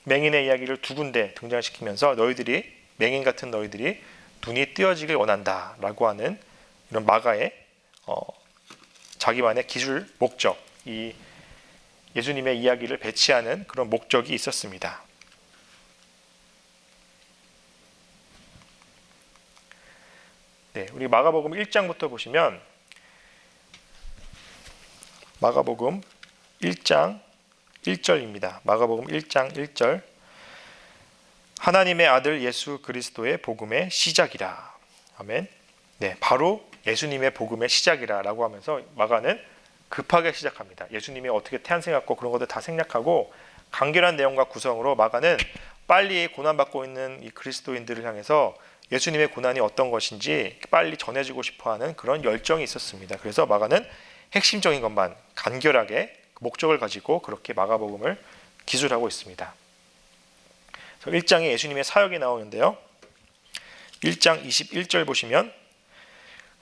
이야기를 두 군데 등장시키면서 너희들이, 맹인 같은 너희들이 눈이 뜨어지길 원한다 라고 하는 이런 마가의 자기만의 기술 목적, 이 예수님의 이야기를 배치하는 그런 목적이 있었습니다. 네, 우리 마가복음 1장부터 보시면 마가복음 1장 1절입니다. 마가복음 1장 1절 하나님의 아들 예수 그리스도의 복음의 시작이라. 아멘. 네, 바로 예수님의 복음의 시작이라 라고 하면서 마가는 급하게 시작합니다. 예수님이 어떻게 태안생했고 그런 것들 다 생략하고 간결한 내용과 구성으로 마가는 빨리 고난받고 있는 이 그리스도인들을 향해서 예수님의 고난이 어떤 것인지 빨리 전해주고 싶어하는 그런 열정이 있었습니다. 그래서 마가는 핵심적인 것만 간결하게 목적을 가지고 그렇게 마가복음을 기술하고 있습니다. 1장에 예수님의 사역이 나오는데요. 1장 21절 보시면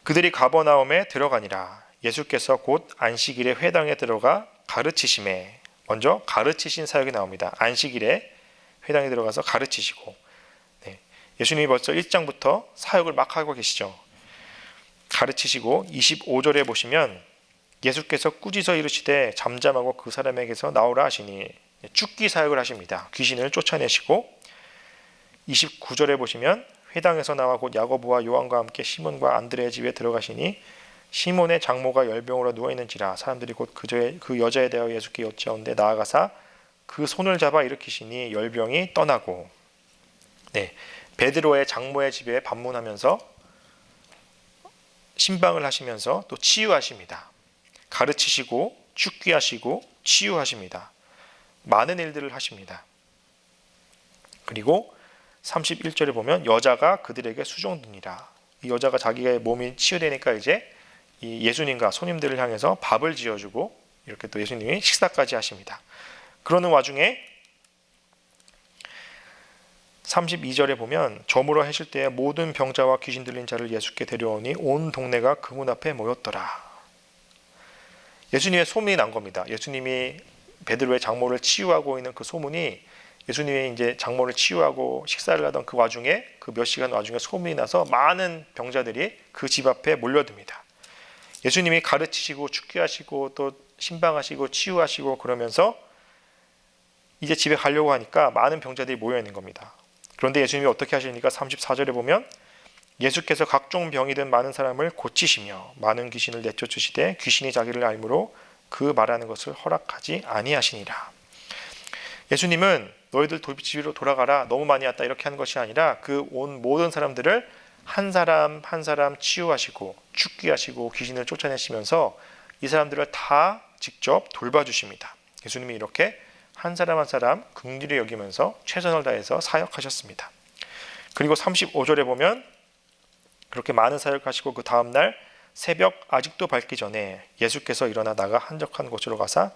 그들이 가버나움에 들어가니라. 예수께서 곧 안식일에 회당에 들어가 가르치심에, 먼저 가르치신 사역이 나옵니다. 안식일에 회당에 들어가서 가르치시고, 네, 예수님이 벌써 1장부터 사역을 막 하고 계시죠. 가르치시고 25절에 보시면 예수께서 꾸짖어 이르시되 잠잠하고 그 사람에게서 나오라 하시니 쫓기 사역을 하십니다. 귀신을 쫓아내시고 29절에 보시면 회당에서 나와 곧 야고보와 요한과 함께 시몬과 안드레의 집에 들어가시니 시몬의 장모가 열병으로 누워있는지라 사람들이 곧 그 여자에 대하여 예수께 여짜온데 나아가사 그 손을 잡아 일으키시니 열병이 떠나고, 네, 베드로의 장모의 집에 방문하면서 신방을 하시면서 또 치유하십니다. 가르치시고 축귀하시고 치유하십니다. 많은 일들을 하십니다. 그리고 31절에 보면 여자가 그들에게 수종드니라. 이 여자가 자기의 몸이 치유되니까 이제 이 예수님과 손님들을 향해서 밥을 지어주고 이렇게 또 예수님이 식사까지 하십니다. 그러는 와중에 32절에 보면 저물어 하실 때에 모든 병자와 귀신 들린 자를 예수께 데려오니 온 동네가 그 문 앞에 모였더라. 예수님의 소문이 난 겁니다. 예수님이 베드로의 장모를 치유하고 있는 그 소문이, 예수님이 이제 장모를 치유하고 식사를 하던 그 와중에, 그 몇 시간 와중에 소문이 나서 많은 병자들이 그 집 앞에 몰려듭니다. 예수님이 가르치시고 축귀하시고 또 신방하시고 치유하시고 그러면서 이제 집에 가려고 하니까 많은 병자들이 모여 있는 겁니다. 그런데 예수님이 어떻게 하시니까 34절에 보면 예수께서 각종 병이 든 많은 사람을 고치시며 많은 귀신을 내쫓으시되 귀신이 자기를 알므로 그 말하는 것을 허락하지 아니하시니라. 예수님은 너희들 집으로 돌아가라, 너무 많이 왔다 이렇게 하는 것이 아니라 그 온 모든 사람들을 한 사람 한 사람 치유하시고 축귀하시고 귀신을 쫓아내시면서 이 사람들을 다 직접 돌봐주십니다. 예수님이 이렇게 한 사람 한 사람 긍휼히 여기면서 최선을 다해서 사역하셨습니다. 그리고 35절에 보면 그렇게 많은 사역하시고 그 다음날 새벽 아직도 밝기 전에 예수께서 일어나 나가 한적한 곳으로 가사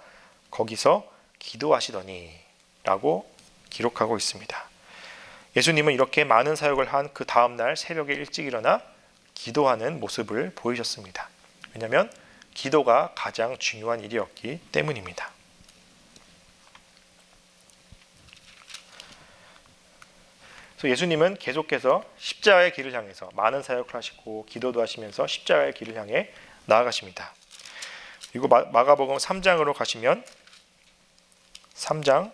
거기서 기도하시더니 라고 기록하고 있습니다. 예수님은 이렇게 많은 사역을 한 그 다음날 새벽에 일찍 일어나 기도하는 모습을 보이셨습니다. 왜냐하면 기도가 가장 중요한 일이었기 때문입니다. 그래서 예수님은 계속해서 십자가의 길을 향해서 많은 사역을 하시고 기도도 하시면서 십자가의 길을 향해 나아가십니다. 그리고 마가복음 3장으로 가시면 3장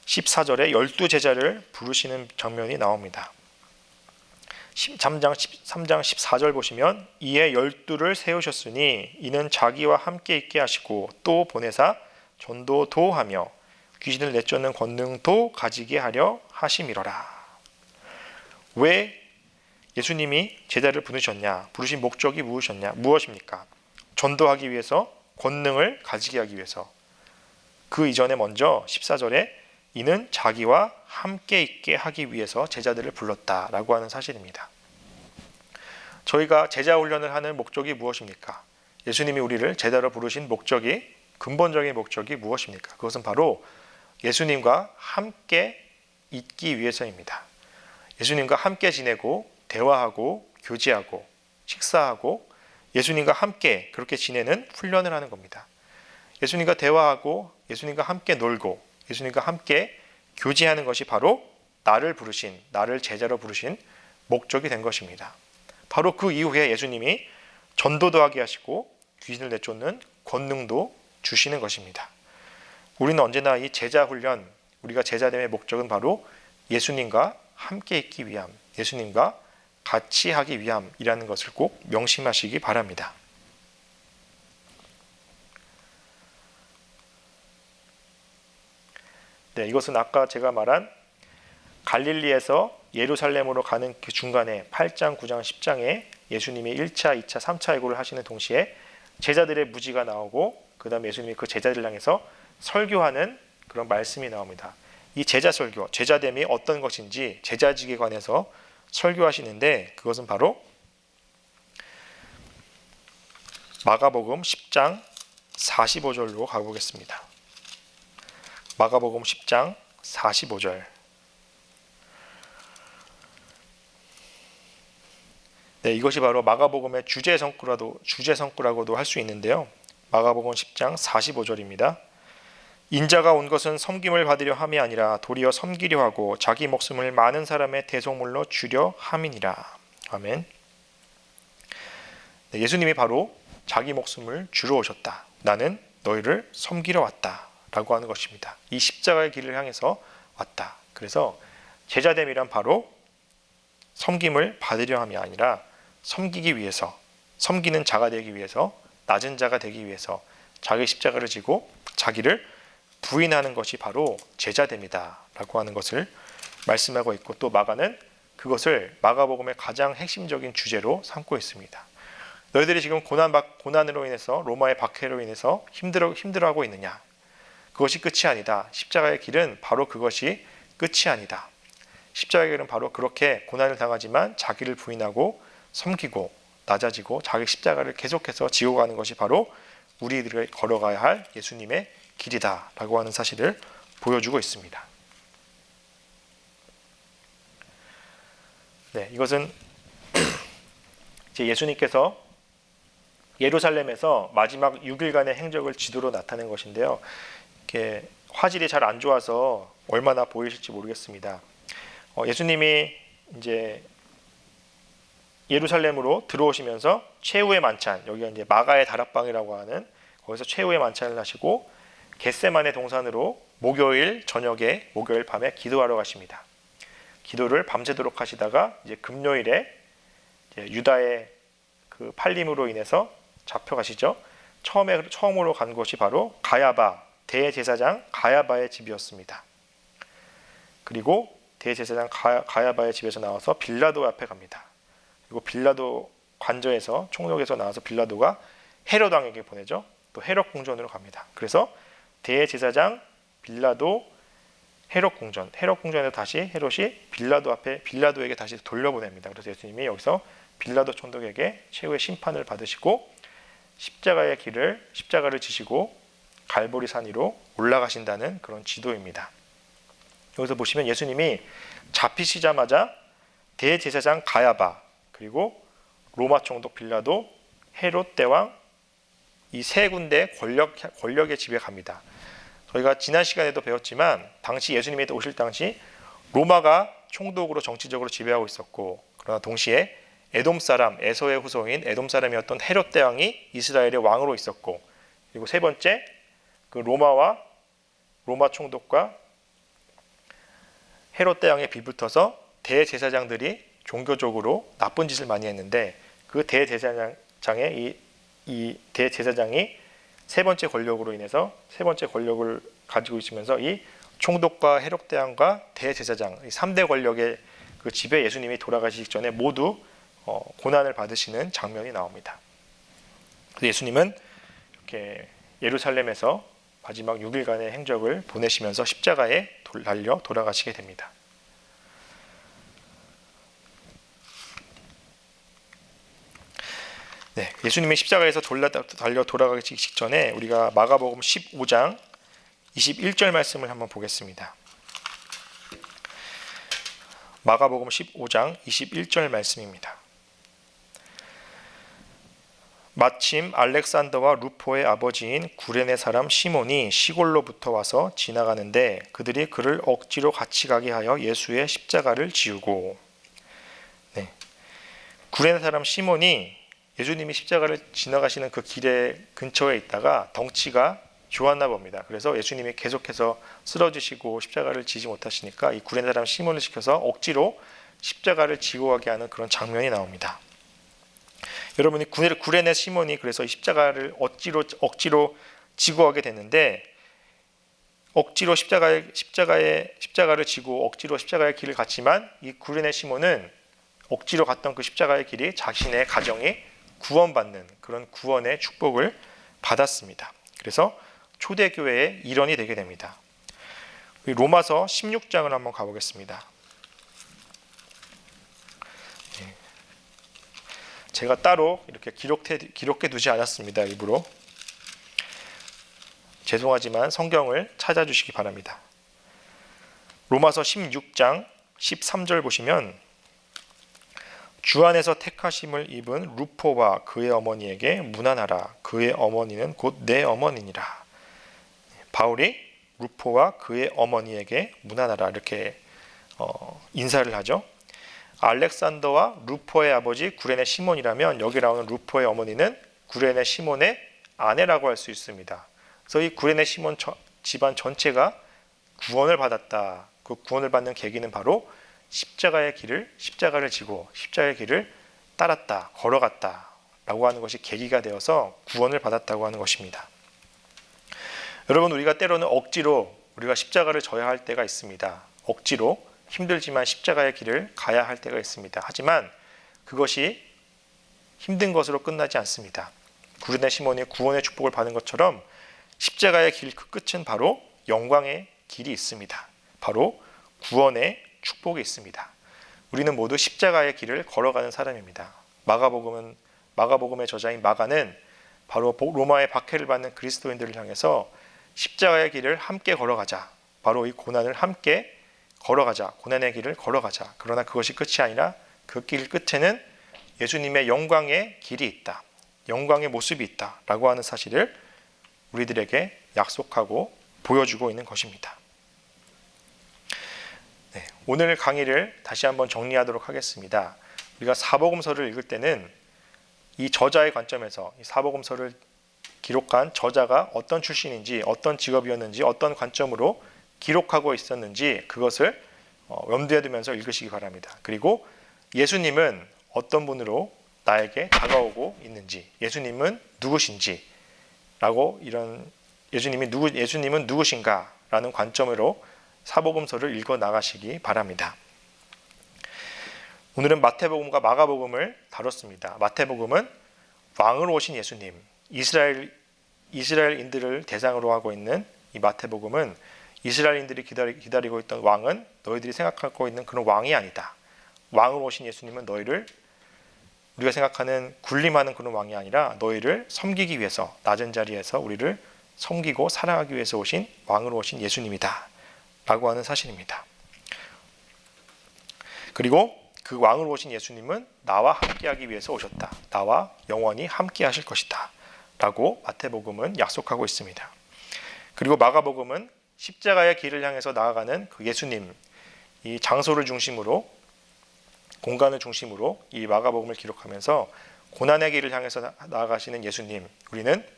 14절에 12제자를 부르시는 장면이 나옵니다. 3장 14절 보시면 이에 12를 세우셨으니 이는 자기와 함께 있게 하시고 또 보내사 전도도 하며 귀신을 내쫓는 권능도 가지게 하려 하심이로라. 왜 예수님이 제자를 부르셨냐? 부르신 목적이 무엇입니까? 전도하기 위해서, 권능을 가지게 하기 위해서. 그 이전에 먼저 14절에 이는 자기와 함께 있게 하기 위해서 제자들을 불렀다라고 하는 사실입니다. 저희가 제자 훈련을 하는 목적이 무엇입니까? 예수님이 우리를 제자로 부르신 근본적인 목적이 무엇입니까? 그것은 바로 예수님과 함께 있기 위해서입니다. 예수님과 함께 지내고 대화하고 교제하고 식사하고 예수님과 함께 그렇게 지내는 훈련을 하는 겁니다. 예수님과 대화하고 예수님과 함께 놀고 예수님과 함께 교제하는 것이 바로 나를 제자로 부르신 목적이 된 것입니다. 바로 그 이후에 예수님이 전도도 하게 하시고 귀신을 내쫓는 권능도 주시는 것입니다. 우리는 언제나 이 제자 훈련, 우리가 제자됨의 목적은 바로 예수님과 함께 있기 위함, 예수님과 같이 하기 위함이라는 것을 꼭 명심하시기 바랍니다. 네, 이것은 아까 제가 말한 갈릴리에서 예루살렘으로 가는 그 중간에 8장, 9장, 10장에 예수님이 1차, 2차, 3차 예고를 하시는 동시에 제자들의 무지가 나오고 그 다음에 예수님이 그 제자들을 향해서 설교하는 그런 말씀이 나옵니다. 이 제자 설교, 제자됨이 어떤 것인지 제자직에 관해서 설교하시는데 그것은 바로 마가복음 10장 45절로 가보겠습니다. 마가복음 10장 45절. 네, 이것이 바로 마가복음의 주제 성구라고도 할 수 있는데요. 마가복음 10장 45절입니다. 인자가 온 것은 섬김을 받으려 함이 아니라 도리어 섬기려 하고 자기 목숨을 많은 사람의 대속물로 주려 함이니라. 아멘. 네, 예수님이 바로 자기 목숨을 주러 오셨다. 나는 너희를 섬기러 왔다. 라고 하는 것입니다. 이 십자가의 길을 향해서 왔다. 그래서 제자됨이란 바로 섬김을 받으려 함이 아니라 섬기기 위해서, 섬기는 자가 되기 위해서, 낮은 자가 되기 위해서 자기 십자가를 지고 자기를 부인하는 것이 바로 제자됨이다 라고 하는 것을 말씀하고 있고, 또 마가는 그것을 마가복음의 가장 핵심적인 주제로 삼고 있습니다. 너희들이 지금 고난으로 인해서, 로마의 박해로 인해서 힘들어하고 있느냐? 그것이 끝이 아니다. 십자가의 길은 바로 그것이 끝이 아니다. 십자가의 길은 바로 그렇게 고난을 당하지만 자기를 부인하고 섬기고 낮아지고 자기 십자가를 계속해서 지고 가는 것이 바로 우리들이 걸어가야 할 예수님의 길이다 라고 하는 사실을 보여주고 있습니다. 네, 이것은 이제 예수님께서 예루살렘에서 마지막 6일간의 행적을 지도로 나타낸 것인데요. 이렇게 화질이 잘 안 좋아서 얼마나 보이실지 모르겠습니다. 예수님이 이제 예루살렘으로 들어오시면서 최후의 만찬, 여기가 이제 마가의 다락방이라고 하는 거기서 최후의 만찬을 하시고 겟세마네 동산으로 목요일 저녁에, 목요일 밤에 기도하러 가십니다. 기도를 밤새도록 하시다가 이제 금요일에 이제 유다의 그 팔림으로 인해서 잡혀가시죠. 처음으로 간 곳이 바로 가야바, 대제사장 가야바의 집이었습니다. 그리고 대제사장 가야바의 집에서 나와서 빌라도 앞에 갑니다. 그리고 빌라도 관저에서, 총독에서 나와서 빌라도가 헤롯 왕에게 보내죠. 또 헤롯 궁전으로 갑니다. 그래서 대제사장, 빌라도, 헤롯 궁전에서 다시 헤롯이 빌라도에게 다시 돌려보냅니다. 그래서 예수님이 여기서 빌라도 총독에게 최후의 심판을 받으시고 십자가를 지시고 갈보리 산 위로 올라가신다는 그런 지도입니다. 여기서 보시면 예수님이 잡히시자마자 대제사장 가야바, 그리고 로마 총독 빌라도, 헤롯 대왕 이 세 군데 권력의 집에 갑니다. 저희가 지난 시간에도 배웠지만 당시 예수님이 오실 당시 로마가 총독으로 정치적으로 지배하고 있었고, 그러나 동시에 에돔 사람, 에서의 후손인 에돔 사람이었던 헤롯 대왕이 이스라엘의 왕으로 있었고, 그리고 세 번째 그 로마 총독과 헤롯 대왕의 비붙어서 대제사장들이 종교적으로 나쁜 짓을 많이 했는데, 그 대제사장의 이 대제사장이 세 번째 권력으로 인해서 세 번째 권력을 가지고 있으면서 이 총독과 헤롯 대왕과 대제사장 이 3대 권력의 그 집에 예수님이 돌아가시기 전에 모두 고난을 받으시는 장면이 나옵니다. 그래서 예수님은 이렇게 예루살렘에서 마지막 6일간의 행적을 보내시면서 십자가에 달려 돌아가시게 됩니다. 네, 예수님이 십자가에서 달려 돌아가기 직전에 우리가 마가복음 15장 21절 말씀을 한번 보겠습니다. 마가복음 15장 21절 말씀입니다. 마침 알렉산더와 루포의 아버지인 구레네 사람 시몬이 시골로부터 와서 지나가는데 그들이 그를 억지로 같이 가게 하여 예수의 십자가를 지우고, 네, 구레네 사람 시몬이 예수님이 십자가를 지나가시는 그 길의 근처에 있다가 덩치가 좋았나 봅니다. 그래서 예수님이 계속해서 쓰러지시고 십자가를 지지 못하시니까 이 구레네 사람 시몬을 시켜서 억지로 십자가를 지고 가게 하는 그런 장면이 나옵니다. 여러분이 구레네 시몬이 그래서 이 십자가를 억지로 지고 가게 됐는데, 억지로 십자가를 지고 억지로 십자가의 길을 갔지만 이 구레네 시몬은 억지로 갔던 그 십자가의 길이 자신의 가정이 구원받는 그런 구원의 축복을 받았습니다. 그래서 초대교회의 일원이 되게 됩니다. 로마서 16장을 한번 가보겠습니다. 제가 따로 이렇게 기록해 두지 않았습니다. 일부러. 죄송하지만 성경을 찾아주시기 바랍니다. 로마서 16장 13절 보시면 주 안에서 택하심을 입은 루포와 그의 어머니에게 문안하라. 그의 어머니는 곧 내 어머니니라. 바울이 루포와 그의 어머니에게 문안하라 이렇게 인사를 하죠. 알렉산더와 루포의 아버지 구레네 시몬이라면 여기 나오는 루포의 어머니는 구레네 시몬의 아내라고 할 수 있습니다. 그래서 이 구레네 시몬 집안 전체가 구원을 받았다. 그 구원을 받는 계기는 바로 십자가를 지고 십자가의 길을 따랐다, 걸어갔다 라고 하는 것이 계기가 되어서 구원을 받았다고 하는 것입니다. 여러분, 우리가 때로는 억지로 우리가 십자가를 져야 할 때가 있습니다. 억지로 힘들지만 십자가의 길을 가야 할 때가 있습니다. 하지만 그것이 힘든 것으로 끝나지 않습니다. 구레네 시몬이 구원의 축복을 받은 것처럼 십자가의 길 그 끝은 바로 영광의 길이 있습니다. 바로 구원의 축복이 있습니다. 우리는 모두 십자가의 길을 걸어가는 사람입니다. 마가복음의 저자인 마가는 바로 로마의 박해를 받는 그리스도인들을 향해서 십자가의 길을 함께 걸어가자. 바로 이 고난을 함께 걸어가자. 고난의 길을 걸어가자. 그러나 그것이 끝이 아니라 그 길 끝에는 예수님의 영광의 길이 있다. 영광의 모습이 있다. 라고 하는 사실을 우리들에게 약속하고 보여주고 있는 것입니다. 네, 오늘 강의를 다시 한번 정리하도록 하겠습니다. 우리가 사복음서를 읽을 때는 이 저자의 관점에서 이 사복음서를 기록한 저자가 어떤 출신인지, 어떤 직업이었는지, 어떤 관점으로 기록하고 있었는지 그것을 염두에 두면서 읽으시기 바랍니다. 그리고 예수님은 어떤 분으로 나에게 다가오고 있는지, 예수님은 누구신지 라고 예수님은 누구신가 라는 관점으로 사복음서를 읽어 나가시기 바랍니다. 오늘은 마태복음과 마가복음을 다뤘습니다. 마태복음은 왕으로 오신 예수님, 이스라엘인들을 대상으로 하고 있는 이 마태복음은 이스라엘인들이 기다리고 있던 왕은 너희들이 생각하고 있는 그런 왕이 아니다. 왕으로 오신 예수님은 너희를 우리가 생각하는 군림하는 그런 왕이 아니라 너희를 섬기기 위해서 낮은 자리에서 우리를 섬기고 사랑하기 위해서 오신 왕으로 오신 예수님이다 라고 하는 사실입니다. 그리고 그 왕으로 오신 예수님은 나와 함께하기 위해서 오셨다. 나와 영원히 함께하실 것이다. 라고 마태복음은 약속하고 있습니다. 그리고 마가복음은 십자가의 길을 향해서 나아가는 그 예수님, 이 장소를 중심으로, 공간을 중심으로 이 마가복음을 기록하면서 고난의 길을 향해서 나아가시는 예수님, 우리는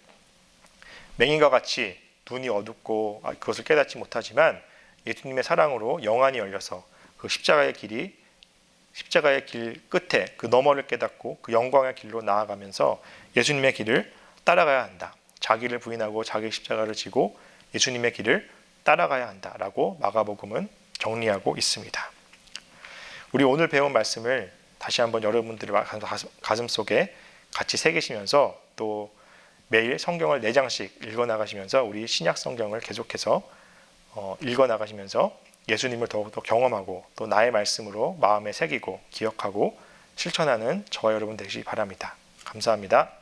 맹인과 같이 눈이 어둡고 그것을 깨닫지 못하지만 예수님의 사랑으로 영안이 열려서 그 십자가의 길 끝에 그 너머를 깨닫고 그 영광의 길로 나아가면서 예수님의 길을 따라가야 한다. 자기를 부인하고 자기 십자가를 지고 예수님의 길을 따라가야 한다라고 마가복음은 정리하고 있습니다. 우리 오늘 배운 말씀을 다시 한번 여러분들의 가슴 속에 같이 새기시면서 또 매일 성경을 4장씩 읽어나가시면서 우리 신약 성경을 계속해서 읽어나가시면서 예수님을 더욱더 경험하고 또 나의 말씀으로 마음에 새기고 기억하고 실천하는 저와 여러분 되시기 바랍니다. 감사합니다.